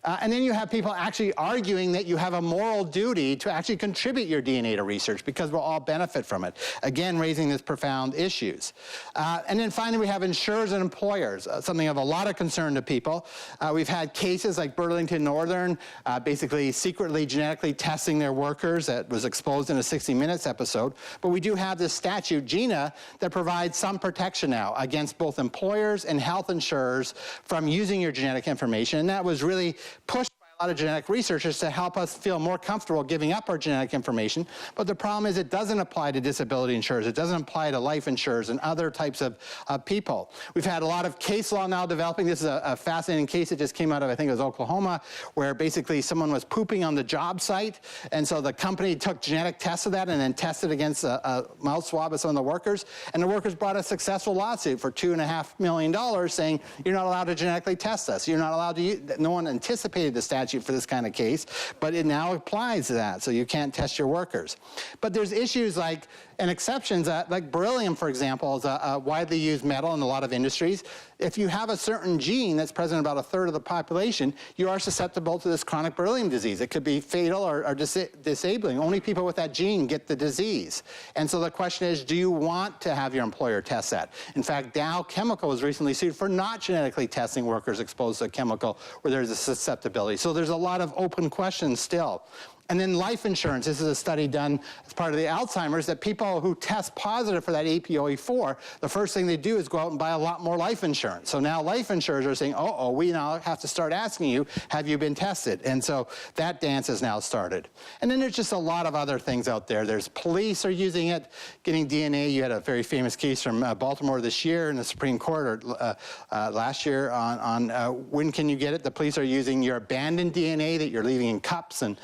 And then you have people actually arguing that you have a moral duty to actually contribute your DNA to research because we'll all benefit from it. Again, raising these profound issues. And then finally, we have insurers and employers, something of a lot of concern to people. We've had cases like Burlington Northern, basically secretly genetically testing their workers that was exposed in a 60 Minutes episode. But we do have this statute, GINA, that provides some protection now against both employers and health insurers from using your genetic information. And that was really pushed by a lot of genetic researchers to help us feel more comfortable giving up our genetic information. But the problem is it doesn't apply to disability insurers. It doesn't apply to life insurers and other types of people. We've had a lot of case law now developing. This is a fascinating case that just came out of, I think it was Oklahoma, where basically someone was pooping on the job site. And so the company took genetic tests of that and then tested against a mouth swab of some of the workers. And the workers brought a successful lawsuit for $2.5 million saying, you're not allowed to genetically test us. You're not allowed to use, no one anticipated the statute for this kind of case, but it now applies to that, so you can't test your workers. But there's issues like, and exceptions, like beryllium, for example, is a widely used metal in a lot of industries. If you have a certain gene that's present in about a third of the population, you are susceptible to this chronic beryllium disease. It could be fatal or disabling. Only people with that gene get the disease. And so the question is, do you want to have your employer test that? In fact, Dow Chemical was recently sued for not genetically testing workers exposed to a chemical where there's a susceptibility. So there's a lot of open questions still. And then life insurance. This is a study done as part of the Alzheimer's that people who test positive for that APOE4, the first thing they do is go out and buy a lot more life insurance. So now life insurers are saying, oh, we now have to start asking you, have you been tested? And so that dance has now started. And then there's just a lot of other things out there. There's police are using it, getting DNA. You had a very famous case from Baltimore this year in the Supreme Court, or last year on when can you get it? The police are using your abandoned DNA that you're leaving in cups and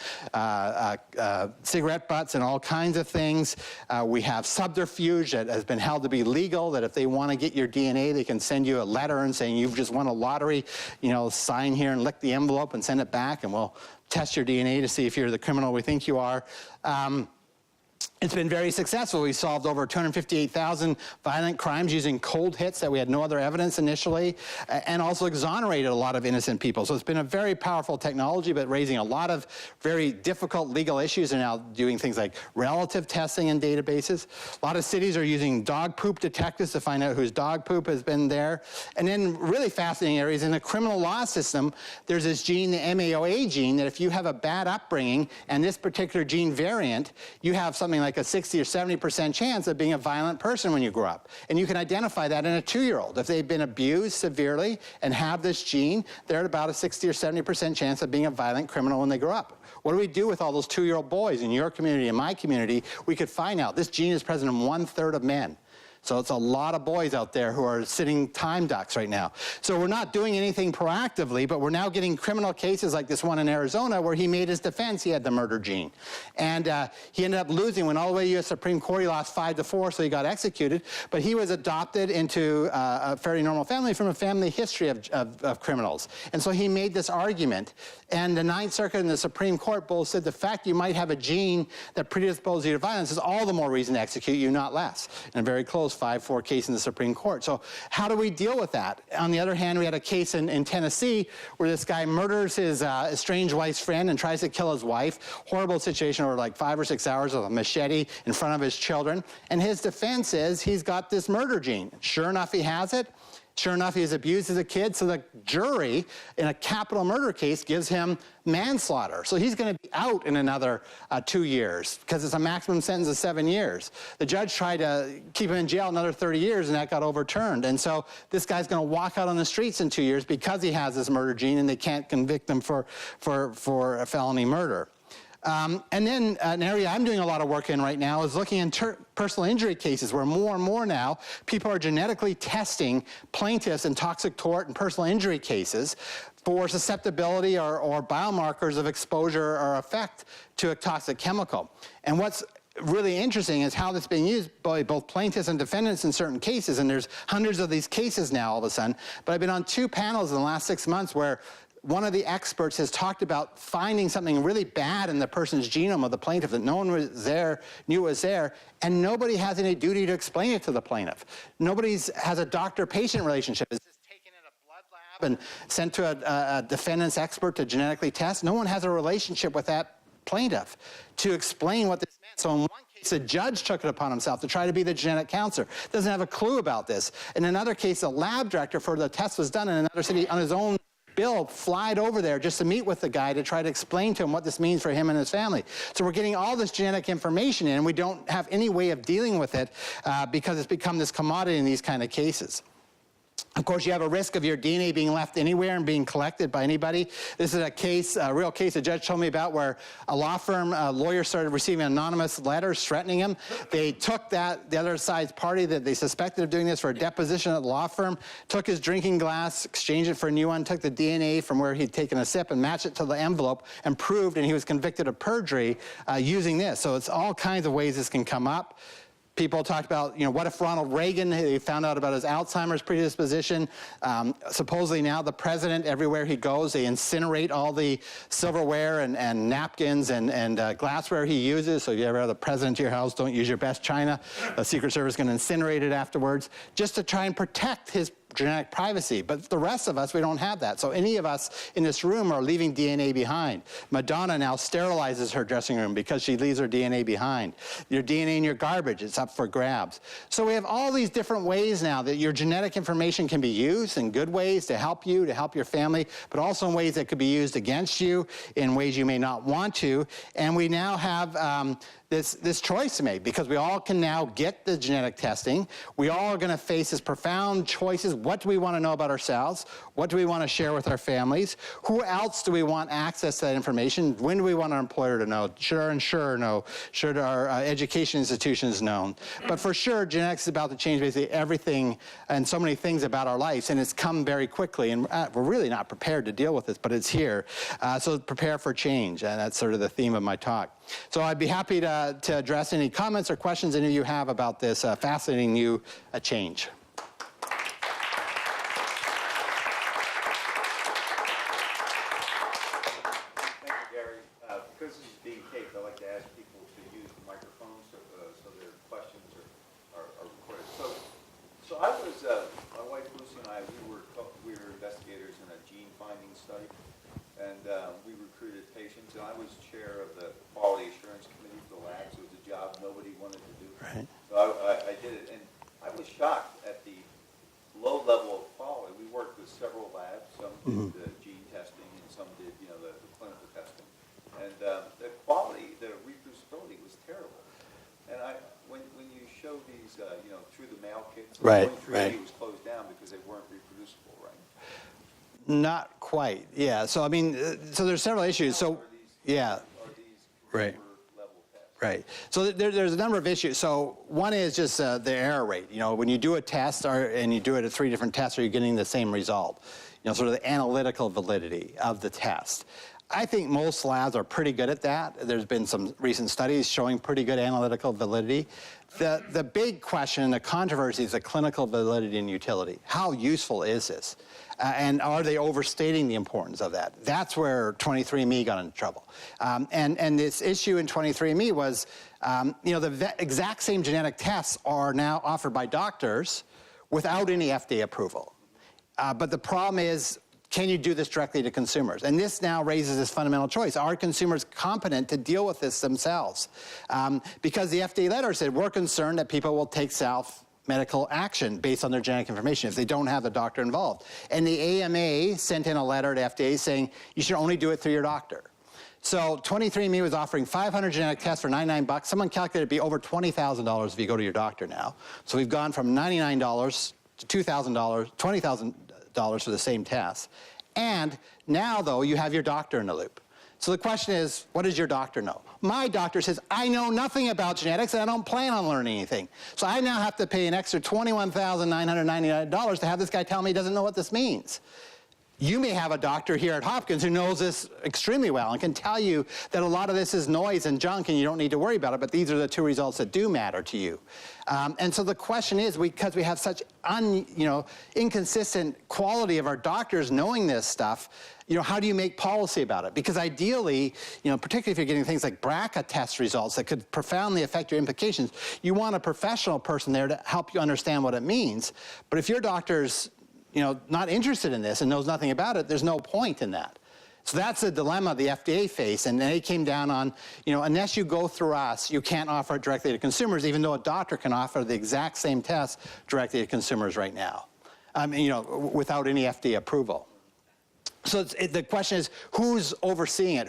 cigarette butts and all kinds of things. We have subterfuge that has been held to be legal, that if they want to get your DNA, they can send you a letter and saying you've just won a lottery, you know, sign here and lick the envelope and send it back and we'll test your DNA to see if you're the criminal we think you are. It's been very successful. We solved over 258,000 violent crimes using cold hits that we had no other evidence initially, and also exonerated a lot of innocent people. So it's been a very powerful technology, but raising a lot of very difficult legal issues and now doing things like relative testing in databases. A lot of cities are using dog poop detectives to find out whose dog poop has been there. And then really fascinating areas in the criminal law system, there's this gene, the MAOA gene, that if you have a bad upbringing and this particular gene variant, you have something like a 60 or 70% chance of being a violent person when you grow up. And you can identify that in a 2-year-old. If they've been abused severely and have this gene, they're at about a 60 or 70% chance of being a violent criminal when they grow up. What do we do with all those 2-year-old boys in your community, in my community? We could find out this gene is present in 1/3 of men. So it's a lot of boys out there who are sitting time ducks right now. So we're not doing anything proactively, but we're now getting criminal cases like this one in Arizona where he made his defense he had the murder gene. And he ended up losing, went all the way to the U.S. Supreme Court. He lost 5-4, so he got executed. But he was adopted into a fairly normal family from a family history of criminals. And so he made this argument. And the Ninth Circuit and the Supreme Court both said the fact you might have a gene that predisposes you to violence is all the more reason to execute you, not less. In a very close 5-4 case in the Supreme Court. So how do we deal with that? On the other hand, we had a case in Tennessee where this guy murders his estranged wife's friend and tries to kill his wife. Horrible situation over like 5 or 6 hours with a machete in front of his children. And his defense is he's got this murder gene. Sure enough, he has it. Sure enough, he was abused as a kid, so the jury in a capital murder case gives him manslaughter. So he's going to be out in another 2 years because it's a maximum sentence of 7 years. The judge tried to keep him in jail another 30 years, and that got overturned. And so this guy's going to walk out on the streets in 2 years because he has this murder gene, and they can't convict him for a felony murder. And then an area I'm doing a lot of work in right now is looking in personal injury cases where more and more now people are genetically testing plaintiffs in toxic tort and personal injury cases for susceptibility or biomarkers of exposure or effect to a toxic chemical. And what's really interesting is how that's being used by both plaintiffs and defendants in certain cases, and there's hundreds of these cases now all of a sudden. But I've been on 2 panels in the last 6 months where one of the experts has talked about finding something really bad in the person's genome of the plaintiff that no one was there, knew was there, and nobody has any duty to explain it to the plaintiff. Nobody has a doctor-patient relationship. It's just taken in a blood lab and sent to a defendant's expert to genetically test. No one has a relationship with that plaintiff to explain what this meant. So in one case, a judge took it upon himself to try to be the genetic counselor. Doesn't have a clue about this. In another case, a lab director for the test was done in another city on his own bill, flied over there just to meet with the guy to try to explain to him what this means for him and his family. So we're getting all this genetic information in, and we don't have any way of dealing with it because it's become this commodity in these kind of cases. Of course, you have a risk of your DNA being left anywhere and being collected by anybody. This is a case, a real case a judge told me about where a law firm, lawyer started receiving anonymous letters threatening him. They took that, the other side's party that they suspected of doing this for a deposition at the law firm, took his drinking glass, exchanged it for a new one, took the DNA from where he'd taken a sip and matched it to the envelope and proved, and he was convicted of perjury using this. So it's all kinds of ways this can come up. People talked about, what if Ronald Reagan, they found out about his Alzheimer's predisposition. Supposedly now the president, everywhere he goes, they incinerate all the silverware and napkins and glassware he uses. So if you ever have the president to your house, don't use your best china. The Secret Service is going to incinerate it afterwards, just to try and protect his genetic privacy. But the rest of us, we don't have that. So any of us in this room are leaving DNA behind. Madonna now sterilizes her dressing room because she leaves her DNA behind. Your DNA in your garbage, it's up for grabs. So we have all these different ways now that your genetic information can be used in good ways to help you, to help your family, but also in ways that could be used against you, in ways you may not want to. And we now have this choice to make, because we all can now get the genetic testing. We all are going to face this profound choices. What do we want to know about ourselves? What do we want to share with our families? Who else do we want access to that information? When do we want our employer to know? Should our insurer know? Should our education institutions know? But for sure, genetics is about to change basically everything and so many things about our lives, and it's come very quickly, and we're really not prepared to deal with this, but it's here. So prepare for change, and that's sort of the theme of my talk. So I'd be happy to address any comments or questions any of you have about this fascinating new change. Thank you, Gary. Because this is being taped, I like to ask people to use the microphone so their questions are recorded. So I was, my wife Lucy and I, we were investigators in a gene finding study, and we recruited patients, and I was chair of the quality assurance committee for the labs. It was a job nobody wanted to do. Right. So I did it, and I was shocked at the low level of quality. We worked with several labs. Some did the gene testing, and some did, the clinical testing. And the quality, the reproducibility was terrible. And when you show these, through the mail kits, right, 23andMe was closed down because they weren't reproducible, right? Not quite. Yeah. So I mean, so there's several issues. So yeah. Are these right. Level tests? Right. So there's a number of issues. So one is just the error rate. When you do a test and you do it at 3 different tests, are you getting the same result? Sort of the analytical validity of the test. I think most labs are pretty good at that. There's been some recent studies showing pretty good analytical validity. The big question and the controversy is the clinical validity and utility. How useful is this? And are they overstating the importance of that? That's where 23andMe got into trouble. And this issue in 23andMe was, the exact same genetic tests are now offered by doctors without any FDA approval. But the problem is, can you do this directly to consumers? And this now raises this fundamental choice. Are consumers competent to deal with this themselves? Because the FDA letter said, we're concerned that people will take medical action based on their genetic information if they don't have the doctor involved. And the AMA sent in a letter to FDA saying you should only do it through your doctor. So 23andMe was offering 500 genetic tests for $99. Someone calculated it'd be over $20,000 if you go to your doctor now. So we've gone from $99 to $2,000, $20,000 for the same test. And now, though, you have your doctor in the loop. So the question is, what does your doctor know? My doctor says, I know nothing about genetics and I don't plan on learning anything. So I now have to pay an extra $21,999 to have this guy tell me he doesn't know what this means. You may have a doctor here at Hopkins who knows this extremely well and can tell you that a lot of this is noise and junk and you don't need to worry about it, but these are the 2 results that do matter to you. And so the question is, because we have such inconsistent quality of our doctors knowing this stuff, how do you make policy about it? Because ideally, particularly if you're getting things like BRCA test results that could profoundly affect your implications, you want a professional person there to help you understand what it means. But if your doctor's not interested in this and knows nothing about it, there's no point in that. So that's the dilemma the FDA faced, and they came down on, unless you go through us, you can't offer it directly to consumers, even though a doctor can offer the exact same test directly to consumers right now, without any FDA approval. So the question is, who's overseeing it?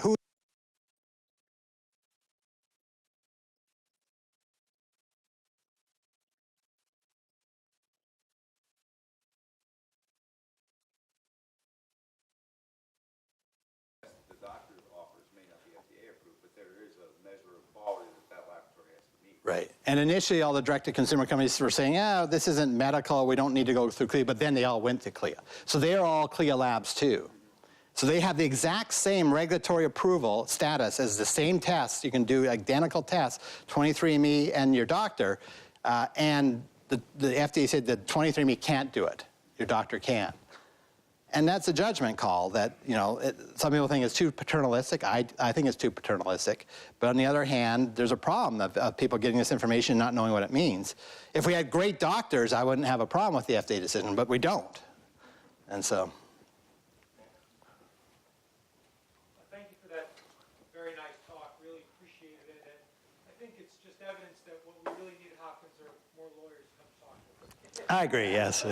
Right. And initially, all the direct-to-consumer companies were saying, this isn't medical, we don't need to go through CLIA, but then they all went to CLIA. So they're all CLIA labs, too. So they have the exact same regulatory approval status as the same test. You can do identical tests, 23andMe and your doctor, and the FDA said that 23andMe can't do it. Your doctor can. And that's a judgment call that, some people think it's too paternalistic. I think it's too paternalistic. But on the other hand, there's a problem of people getting this information and not knowing what it means. If we had great doctors, I wouldn't have a problem with the FDA decision, but we don't. And so. Thank you for that very nice talk. Really appreciated it. And I think it's just evidence that what we really need at Hopkins are more lawyers to come talk to us. I agree, yes.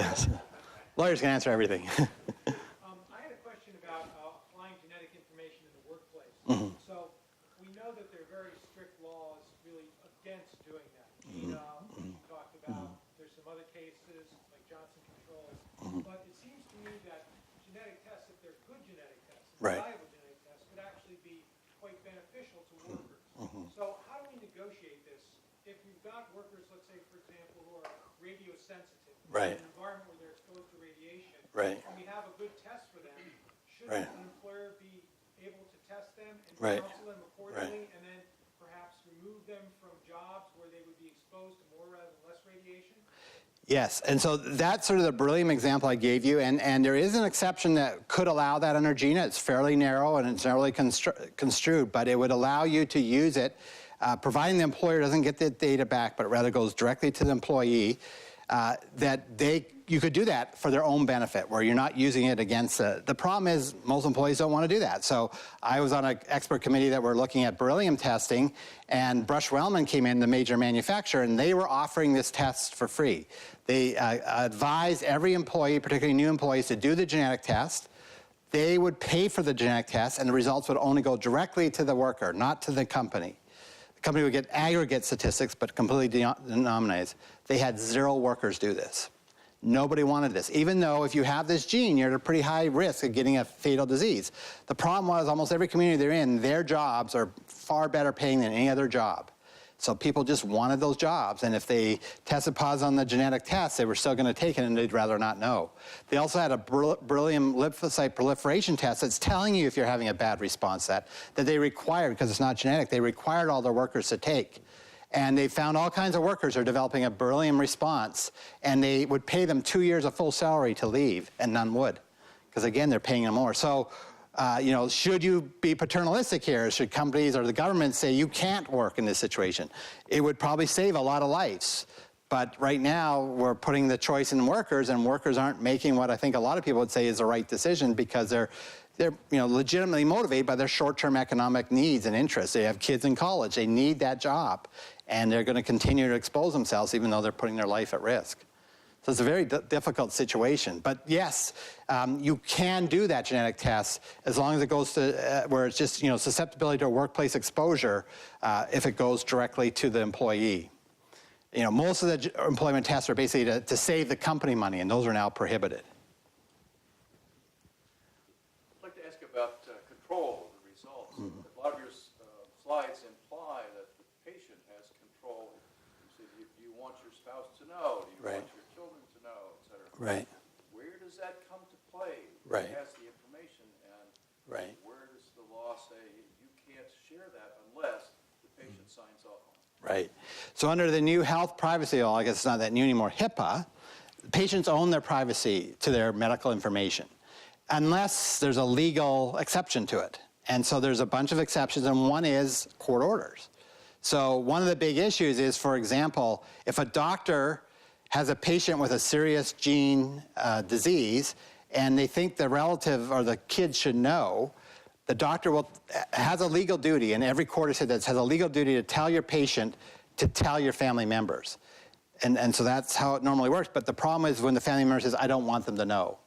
Lawyers can answer everything. I had a question about applying genetic information in the workplace. So we know that there are very strict laws really against doing that. GINA, we talked about, there's some other cases like Johnson Controls. But it seems to me that genetic tests, if they're good genetic tests, reliable genetic tests, could actually be quite beneficial to workers. So how do we negotiate this? If you've got workers, let's say, for example, who are radio sensitive, in an environment where they're exposed to radiation, and we have a good test for them, should an employer be able to test them and counsel them accordingly, and then perhaps remove them from jobs where they would be exposed to more rather than less radiation? Yes, and so that's sort of the brilliant example I gave you, and there is an exception that could allow that under GINA. It's fairly narrow and it's narrowly construed, but it would allow you to use it, providing the employer doesn't get the data back, but rather goes directly to the employee, you could do that for their own benefit, where you're not using it against the problem is most employees don't want to do that. So I was on an expert committee that were looking at beryllium testing, and Brush-Wellman came in, the major manufacturer, and they were offering this test for free. They advised every employee, particularly new employees, to do the genetic test. They would pay for the genetic test, and the results would only go directly to the worker, not to the company. The company would get aggregate statistics, but completely denominated. They had 0 workers do this. Nobody wanted this. Even though if you have this gene, you're at a pretty high risk of getting a fatal disease. The problem was almost every community they're in, their jobs are far better paying than any other job. So people just wanted those jobs, and if they tested positive on the genetic test, they were still going to take it, and they'd rather not know. They also had a beryllium lymphocyte proliferation test that's telling you if you're having a bad response that they required, because it's not genetic, they required all their workers to take. And they found all kinds of workers are developing a beryllium response, and they would pay them 2 years of full salary to leave, and none would, because again, they're paying them more. So, should you be paternalistic here? Should companies or the government say you can't work in this situation? It would probably save a lot of lives. But right now, we're putting the choice in workers, and workers aren't making what I think a lot of people would say is the right decision, because they're legitimately motivated by their short-term economic needs and interests. They have kids in college. They need that job. And they're going to continue to expose themselves even though they're putting their life at risk. So it's a very difficult situation. But yes, you can do that genetic test as long as it goes to where it's just susceptibility to workplace exposure if it goes directly to the employee. Most of the employment tests are basically to save the company money, and those are now prohibited. I'd like to ask about control of the results. A lot of your slides imply that the patient has control. You say you want your spouse to know, do you want your children to know, et cetera. Right. Where does that come to play? Right. Who has the information, and where does the law say you can't share that unless the patient signs off on it? Right. So under the new health privacy law, I guess it's not that new anymore, HIPAA, patients own their privacy to their medical information, unless there's a legal exception to it. And so there's a bunch of exceptions, and one is court orders. So one of the big issues is, for example, if a doctor has a patient with a serious gene disease, and they think the relative or the kid should know, the doctor has a legal duty, and every court has said this, has a legal duty to tell your patient to tell your family members. And so that's how it normally works. But the problem is when the family member says, I don't want them to know.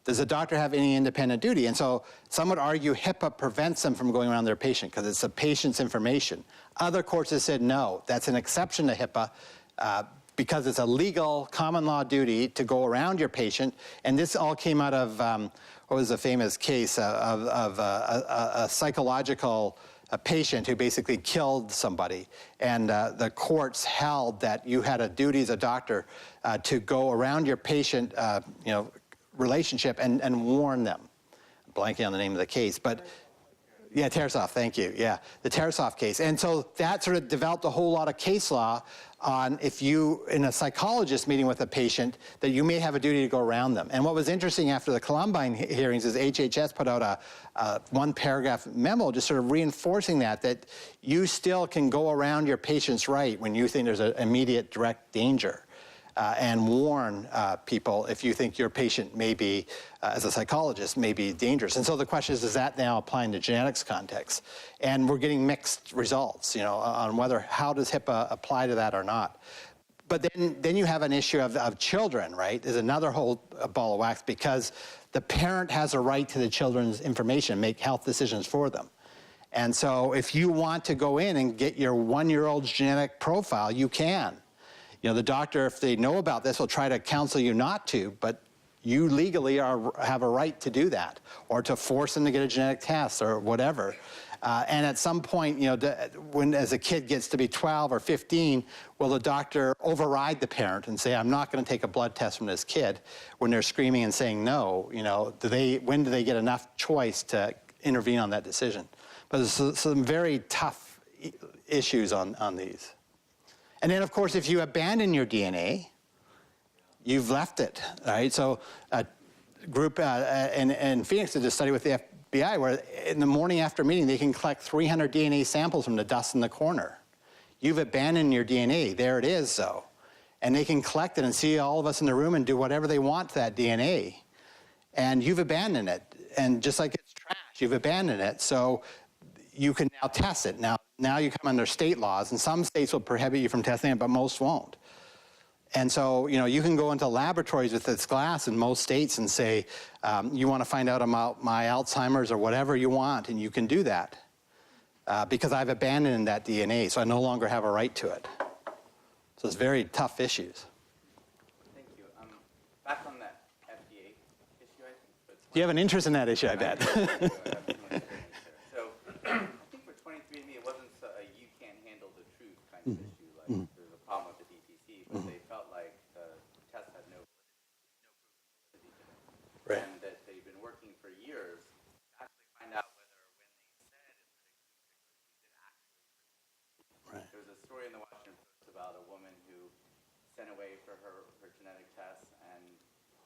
Does the doctor have any independent duty? And so some would argue HIPAA prevents them from going around their patient because it's the patient's information. Other courts have said no, that's an exception to HIPAA because it's a legal common law duty to go around your patient. And this all came out of, what was the famous case of a psychological patient who basically killed somebody. And the courts held that you had a duty as a doctor to go around your patient, relationship and warn them. I'm blanking on the name of the case, but yeah, Tarasov, thank you. Yeah, the Tarasov case. And so that sort of developed a whole lot of case law on if you, in a psychologist meeting with a patient, that you may have a duty to go around them. And what was interesting after the Columbine hearings is HHS put out a one-paragraph memo just sort of reinforcing that you still can go around your patient's right when you think there's an immediate direct danger. And warn people if you think your patient may be, as a psychologist, may be dangerous. And so the question is that now applying to genetics context? And we're getting mixed results, on how does HIPAA apply to that or not. But then you have an issue of children, right? There's another whole ball of wax because the parent has a right to the children's information, make health decisions for them. And so if you want to go in and get your one-year-old's genetic profile, you can. The doctor, if they know about this, will try to counsel you not to, but you legally have a right to do that, or to force them to get a genetic test or whatever. And at some point, when as a kid gets to be 12 or 15, will the doctor override the parent and say, I'm not going to take a blood test from this kid when they're screaming and saying no? When do they get enough choice to intervene on that decision? But there's some very tough issues on these. And then, of course, if you abandon your DNA, you've left it, right? So a group in Phoenix did a study with the FBI where in the morning after meeting, they can collect 300 DNA samples from the dust in the corner. You've abandoned your DNA. There it is, though. And they can collect it and see all of us in the room and do whatever they want to that DNA. And you've abandoned it. And just like it's trash, you've abandoned it. So you can now test it. Now you come under state laws, and some states will prohibit you from testing it, but most won't. And so, you can go into laboratories with this glass in most states and say, you want to find out about my Alzheimer's or whatever you want, and you can do that because I've abandoned that DNA, so I no longer have a right to it. So it's very tough issues. Thank you. Back on that FDA issue, I think. But Do you have an interest in that issue, I bet? So I think for 23andMe, it wasn't a you can't handle the truth kind of issue. Like there's a problem with the DTC, but they felt like the test had no validity to it. Right. And that they've been working for years to actually find out whether when they said it predicted actually. Right. There was a story in the Washington Post about a woman who sent away for her genetic test and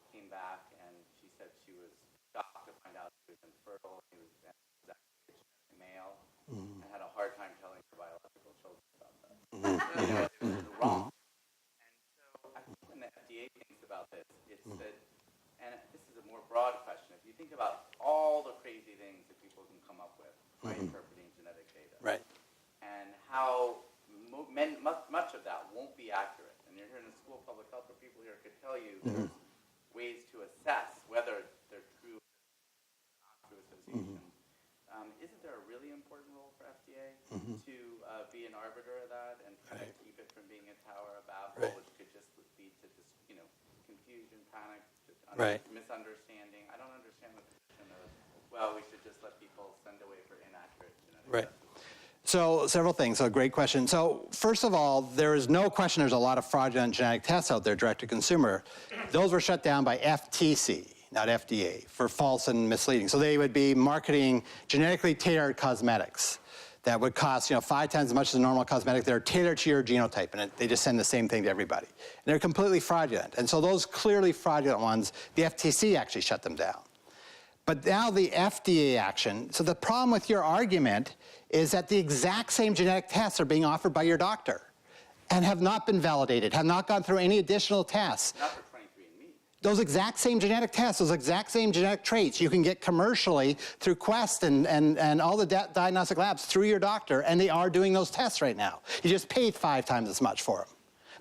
came back, and she said she was shocked to find out she was infertile. He was actually a genetic male, and had a hard time telling her biological children about that. It was wrong. And so I think when the FDA thinks about this, it's that, and this is a more broad question, if you think about all the crazy things that people can come up with by interpreting genetic data, Right. and how much of that won't be accurate. And you're here in the School of Public Health, where people here could tell you there's ways to assess whether they're true or not true associations. Isn't there a really important role for FDA to be an arbiter of that and try to keep it from being a tower of Babel, which could just lead to just, confusion, panic, misunderstanding? I don't understand the position of, well, we should just let people send away for inaccurate genetic tests. So several things, so great question. So first of all, there is no question there's a lot of fraudulent genetic tests out there direct to consumer. Those were shut down by FTC, not FDA, for false and misleading. So they would be marketing genetically tailored cosmetics that would cost 5 times as much as a normal cosmetic. They're tailored to your genotype, and they just send the same thing to everybody. And they're completely fraudulent. And so those clearly fraudulent ones, the FTC actually shut them down. But now the FDA action, so the problem with your argument is that the exact same genetic tests are being offered by your doctor. and have not been validated, have not gone through any additional tests. Not for 23andMe. Those exact same genetic tests, those exact same genetic traits you can get commercially through Quest and all the diagnostic labs through your doctor, and they are doing those tests right now. You just pay 5 times as much for them.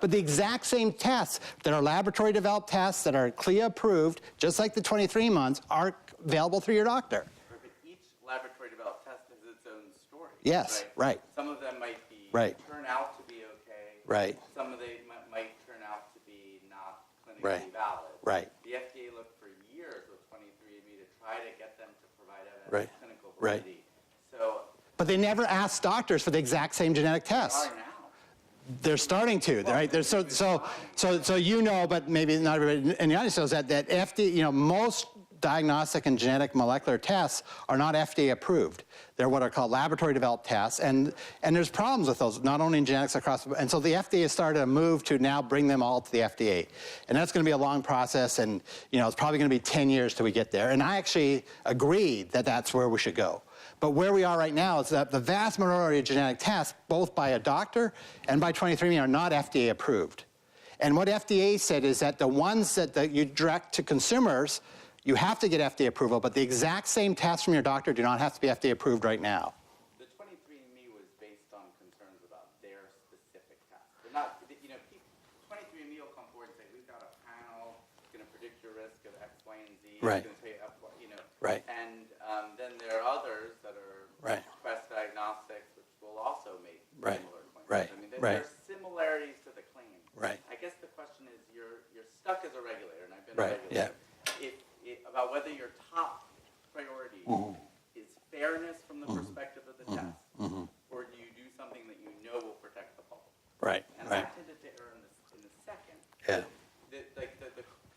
But the exact same tests that are laboratory developed tests that are CLIA approved, just like the 23 months, are available through your doctor. But each laboratory developed test has its own story. Yes, right. Some of them might be Right. turn out to be okay. Right. Some of them might turn out to be not clinically Right. valid. Right. The FDA looked for years with 23andMe to try to get them to provide evidence Right. of clinical Right. validity. So But they never asked doctors for the exact same genetic tests. are now. They're starting to, right? So you know, but maybe not everybody in the audience knows that FDA, most diagnostic and genetic molecular tests are not FDA approved. They're what are called laboratory developed tests, and there's problems with those, not only in genetics across, and so the FDA has started a move to now bring them all to the FDA. And that's gonna be a long process, and it's probably gonna be 10 years till we get there. And I actually agreed that that's where we should go. But where we are right now is that the vast majority of genetic tests, both by a doctor and by 23andMe, are not FDA approved. And what FDA said is that the ones that you direct to consumers, you have to get FDA approval, but the exact same tests from your doctor do not have to be FDA approved right now. The 23andMe was based on concerns about their specific test. They're not, 23andMe will come forward and say, we've got a panel, it's going to predict your risk of X, Y, and Z. Right. It's going to say, Right. And then there are others that are Right. Quest Diagnostics, which will also make Right. similar claims. Right. I mean, Right. there are similarities to the claim. Right. I guess the question is, you're stuck as a regulator, and I've been Right, a regulator. About whether your top priority is fairness from the perspective of the test, or do you do something that you know will protect the public? Right, And right. I tended to err in the second. Yeah. The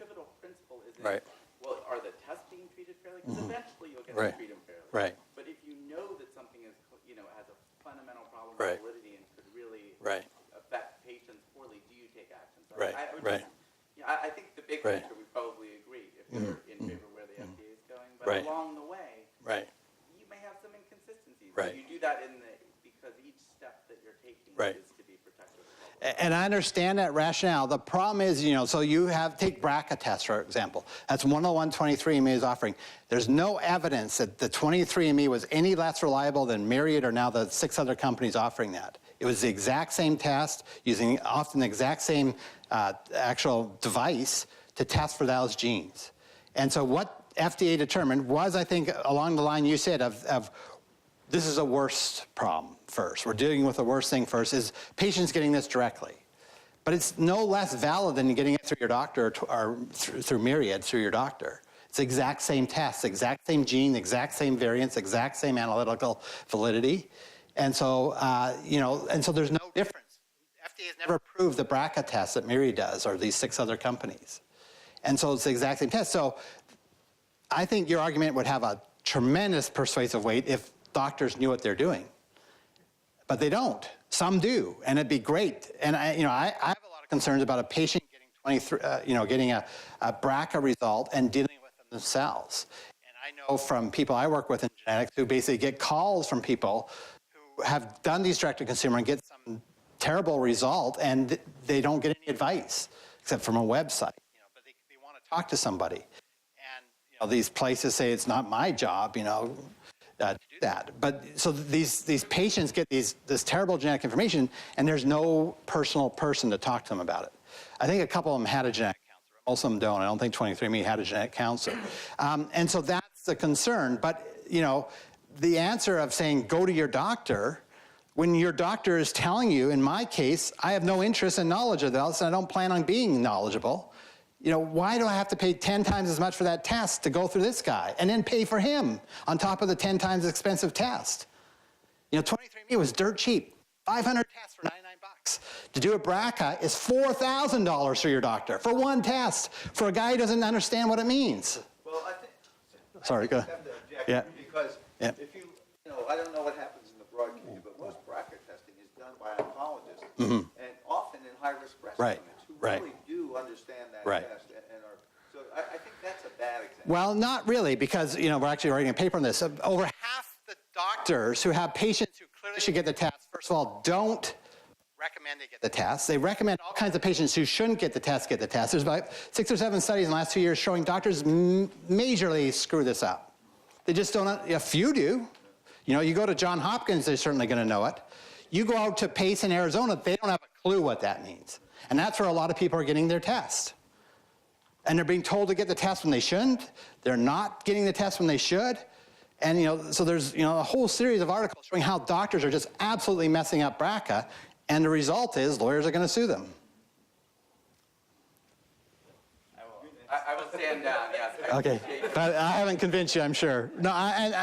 pivotal principle is, Right. well, are the tests being treated fairly? Because eventually you'll get Right. to treat them fairly. Right. But if you know that something is, has a fundamental problem Right. with validity and could really Right. affect patients poorly, do you take action? So Right, I would right. just, I think the big Right. picture, we probably agree if you're in favor of where the FDA is going. But Right. along the way, Right. you may have some inconsistencies. Right. You do that because each step that you're taking Right. is to be protective of the public. And I understand that rationale. The problem is, so you take BRCA tests, for example. That's one of the ones 23andMe is offering. There's no evidence that the 23andMe was any less reliable than Myriad or now the 6 other companies offering that. It was the exact same test, using often the exact same actual device to test for those genes. And so what FDA determined was, I think, along the line you said of this is a worst problem first. We're dealing with the worst thing first, is patients getting this directly. But it's no less valid than getting it through your doctor or through Myriad, through your doctor. It's the exact same test, exact same gene, exact same variants, exact same analytical validity. And so, and so there's no difference. FDA has never approved the BRCA test that Myriad does or these 6 other companies. And so it's the exact same test. So I think your argument would have a tremendous persuasive weight if doctors knew what they're doing. But they don't. Some do, and it'd be great. And I have a lot of concerns about a patient getting a BRCA result and dealing with them themselves. And I know from people I work with in genetics who basically get calls from people who have done these direct-to-consumer and get some terrible result, and they don't get any advice except from a website. But they want to talk to somebody, and these places say it's not my job, to do that. But so these patients get this terrible genetic information, and there's no personal person to talk to them about it. I think a couple of them had a genetic counselor. Most of them don't. I don't think 23andMe had a genetic counselor. And so that's the concern. But, the answer of saying go to your doctor, when your doctor is telling you, in my case, I have no interest and knowledge of this, and I don't plan on being knowledgeable, why do I have to pay 10 times as much for that test to go through this guy and then pay for him on top of the 10 times expensive test? 23andMe was dirt cheap. 500 tests for $99. To do a BRCA is $4,000 for your doctor for one test for a guy who doesn't understand what it means. Well, I think Sorry, go I ahead. have to object Yeah. because Yeah. if I don't know what happens in the broad community, but most BRCA testing is done by oncologists and often in high-risk breast Right. clinics who Right. really do understand that Right. test and are. So I think that's a bad example. Well, not really, because we're actually writing a paper on this. Over half the doctors who have patients who clearly should get the test, first of all, don't recommend they get the test. They recommend all kinds of patients who shouldn't get the test get the test. There's about 6 or 7 studies in the last 2 years showing doctors majorly screw this up. They just don't, a few do. You know, you go to Johns Hopkins, they're certainly going to know it. You go out to Pace in Arizona, they don't have a clue what that means. And that's where a lot of people are getting their test. And they're being told to get the test when they shouldn't. They're not getting the test when they should. And, you know, so there's, you know, a whole series of articles showing how doctors are just absolutely messing up BRCA. And the result is lawyers are going to sue them. I will stand down, yes. Okay, but I haven't convinced you, I'm sure. No,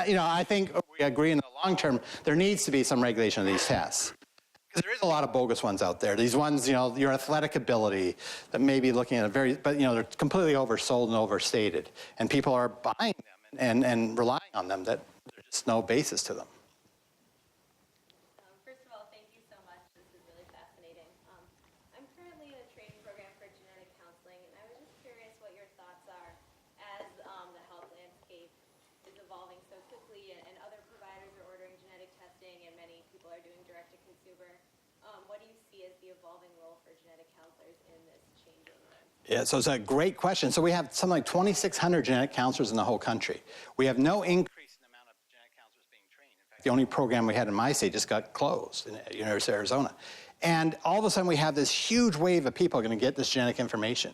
you know, I think we agree in the long term, there needs to be some regulation of these tests. Because there is a lot of bogus ones out there. These ones, you know, your athletic ability, that may be looking at but, you know, they're completely oversold and overstated. And people are buying them and relying on them that there's just no basis to them. First of all, thank you so much. This is really fascinating. I'm currently in a training program for genetic counseling, and I was just curious what your thoughts are as the health landscape is evolving so quickly, and other providers are ordering genetic testing, and many people are doing direct-to-consumer. What do you see as the evolving role for genetic counselors in this changing landscape? Yeah, so it's a great question. So we have something like 2,600 genetic counselors in the whole country. We have no increase in the amount of genetic counselors being trained. In fact, the only program we had in my state just got closed in the University of Arizona. And all of a sudden we have this huge wave of people going to get this genetic information.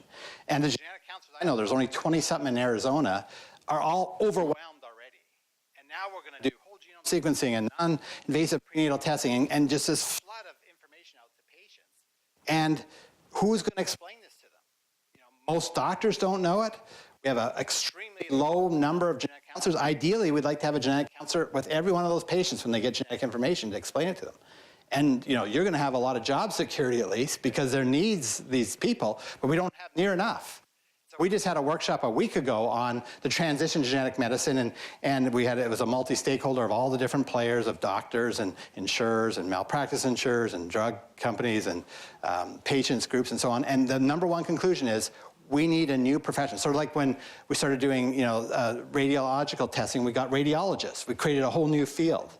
And the genetic counselors, I know there's only 20-something in Arizona, are all overwhelmed already. And now we're going to do whole genome sequencing and non-invasive prenatal testing and just this flood of information out to patients. And who's going to explain this to them? You know, most doctors don't know it. We have an extremely low number of genetic counselors. Ideally, we'd like to have a genetic counselor with every one of those patients when they get genetic information to explain it to them. And, you know, you're going to have a lot of job security at least because there needs these people, but we don't have near enough. So we just had a workshop a week ago on the transition to genetic medicine, and it was a multi-stakeholder of all the different players of doctors and insurers and malpractice insurers and drug companies and patients groups and so on. And the number one conclusion is we need a new profession. Sort of like when we started doing, you know, radiological testing, we got radiologists. We created a whole new field.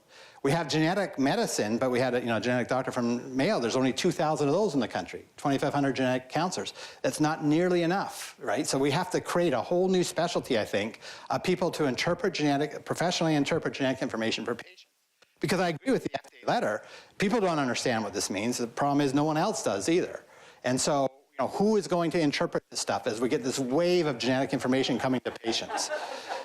We have genetic medicine, but we had a genetic doctor from Mayo. There's only 2,000 of those in the country, 2,500 genetic counselors. That's not nearly enough, right? So we have to create a whole new specialty, I think, of people to professionally interpret genetic information for patients. Because I agree with the FDA letter, people don't understand what this means. The problem is no one else does either. And so, you know, who is going to interpret this stuff as we get this wave of genetic information coming to patients?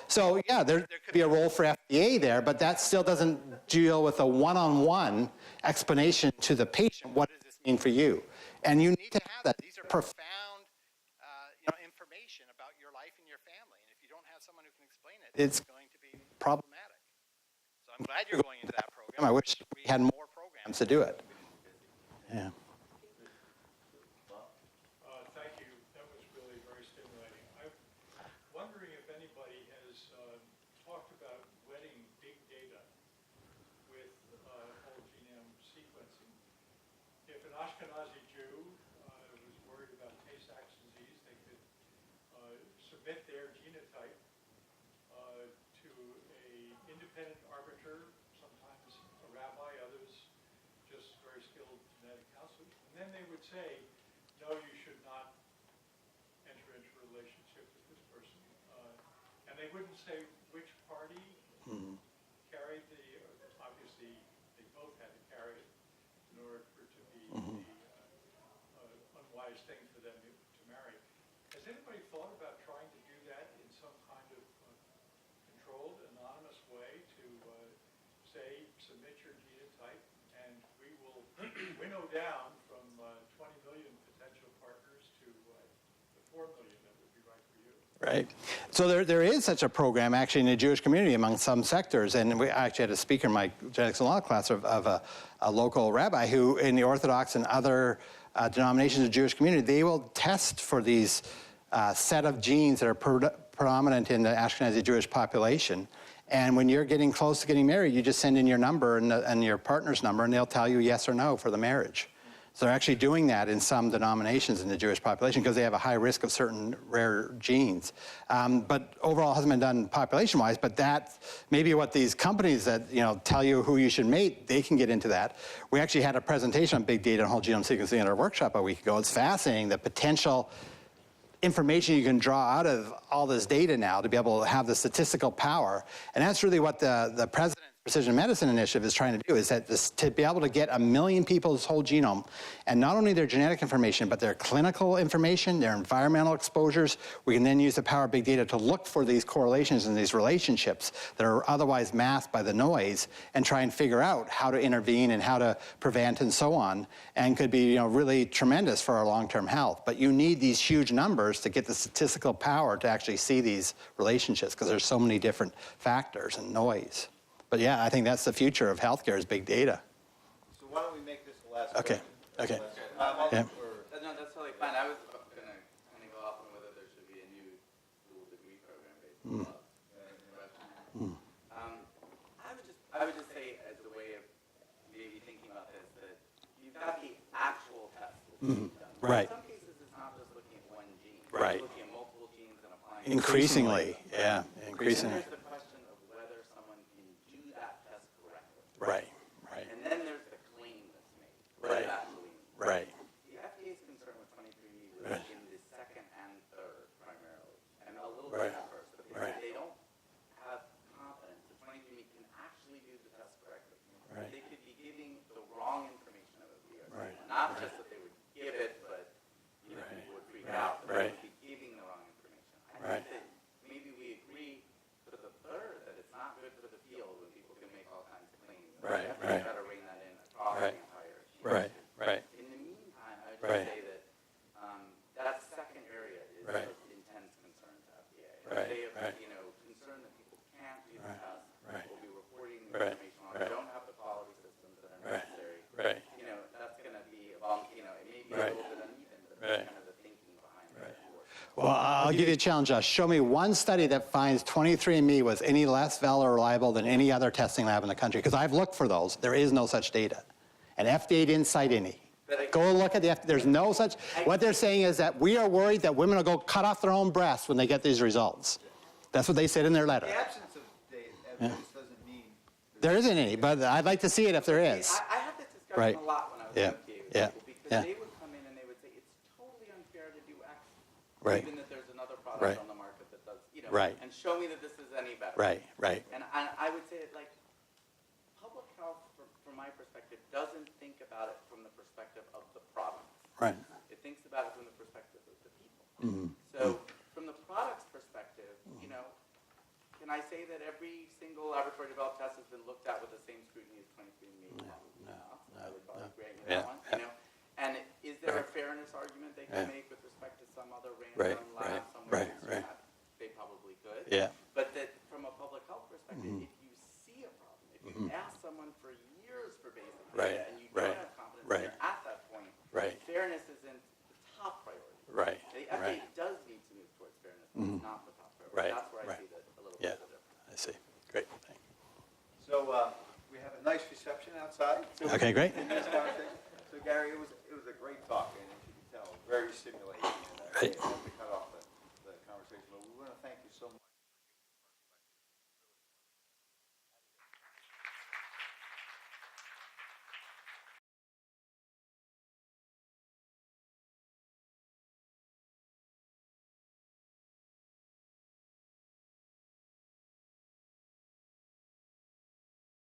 So, yeah, there could be a role for FDA there, but that still doesn't deal with a one-on-one explanation to the patient. What does this mean for you? And you need to have that. These are profound information about your life and your family. And if you don't have someone who can explain it, it's going to be problematic. So I'm glad you're going into that program. I wish we had more programs to do it. Yeah. Thank you. That was really very stimulating. I'm wondering if anybody has talked about wedding big data with whole genome sequencing. If an Ashkenazi Jew was worried about Tay-Sachs disease, they could submit their genotype to an independent arbiter, sometimes a rabbi, others just very skilled genetic counselors, and then they would say, no, you should not enter into a relationship with this person. And they wouldn't say which party carried obviously they both had to carry it in order for it to be the unwise thing for them to marry. Has anybody thought about trying to do that in some kind of controlled, anonymous way to say, submit your genotype and we will winnow down from 20 million potential partners to the 4 million that would be right for you? Right. So there is such a program actually in the Jewish community among some sectors, and we actually had a speaker in my genetics and law class of a local rabbi who, in the Orthodox and other denominations of the Jewish community, they will test for these set of genes that are predominant in the Ashkenazi Jewish population. And when you're getting close to getting married, you just send in your number and your partner's number, and they'll tell you yes or no for the marriage. So they're actually doing that in some denominations in the Jewish population because they have a high risk of certain rare genes. But overall hasn't been done population-wise, but that may be what these companies that tell you who you should mate, they can get into that. We actually had a presentation on big data and whole genome sequencing at our workshop a week ago. It's fascinating, the potential information you can draw out of all this data now to be able to have the statistical power. And that's really what the President's Precision Medicine Initiative is trying to do, is that to be able to get 1 million people's whole genome, and not only their genetic information, but their clinical information, their environmental exposures. We can then use the power of big data to look for these correlations and these relationships that are otherwise masked by the noise, and try and figure out how to intervene and how to prevent and so on, and could be really tremendous for our long-term health. But you need these huge numbers to get the statistical power to actually see these relationships, because there's so many different factors and noise. But yeah, I think that's the future of healthcare, is big data. So why don't we make this the last Okay. question? Okay. Yeah. No, that's totally fine. I was going to kind of go off on whether there should be a new dual degree program based on love. I would just say, as a way of maybe thinking about this, that you've got the actual test done. Right. In some cases, it's not just looking at one gene. Right. You're looking at multiple genes and applying. Increasingly, yeah, And increasingly. there's the question of whether someone can do that test correctly. Right, right, And then there's the claim that's made. Right. That claim. right. The FDA's concern with 23andMe was Right. in the second and third primarily, and a little Right. bit at first, but Right. they don't have confidence that 23andMe can actually do the test correctly. Right. They could be giving the wrong information about the BRCA. Right. Not just that they would give it, but people would freak out, but Right. they would be giving the wrong information. I Right. think that maybe we agree for the third that it's not good for the field when people can make all kinds of claims. Right, We right. got to rein that in across Right. the entire Right, right. In the meantime, I would Right. just say that that second area is Right. of intense concern to FDA. Right, They have, right. concern that people can't do the Right, test. right. Will be reporting the Right, information on. right. Don't have the quality systems that are Right, necessary. right. That's going to be, it may be Right. a little bit uneven, but Right. that's kind of the thinking behind it. Well, I'll give you a challenge, Josh. Show me one study that finds 23andMe was any less valid or reliable than any other testing lab in the country, because I've looked for those. There is no such data. And FDA didn't cite any. Go look at the FDA. There's no such. What they're saying is that we are worried that women will go cut off their own breasts when they get these results. That's what they said in their letter. The absence of data evidence doesn't mean There isn't any, but I'd like to see it if there is. I had this discussion Right. a lot when I was Yeah. at FDA with Yeah. people, because Yeah. they would come in and they would say, it's totally unfair to do X, Right. even that there's another product Right. on the market that does, Right. and show me that this is any better. Right, right. And I would say, like, public health, from my perspective, doesn't think about it from the perspective of the products. Right. It thinks about it from the perspective of the people. Mm-hmm. So, from the product's perspective, can I say that every single laboratory-developed test has been looked at with the same scrutiny as 23andMe? No. I would probably grant you that one. And is there a fairness argument they can make with respect to some other random lab somewhere? right. They probably could. Yeah. But that from a public health perspective, if you see a problem, if you ask someone for years for basic Right, data and you don't right, have confidence right. that you're at that point, Right. fairness isn't the top priority. Right, The right. FDA does need to move towards fairness, but it's not the top priority. Right, That's where I right. see a little Yeah, bit of the difference. I see. Great. Thank So we have a nice reception outside. you. Okay, great. In this conversation. So Gary, it was a great talk, and as you can tell, very stimulating. And Right. we have to cut off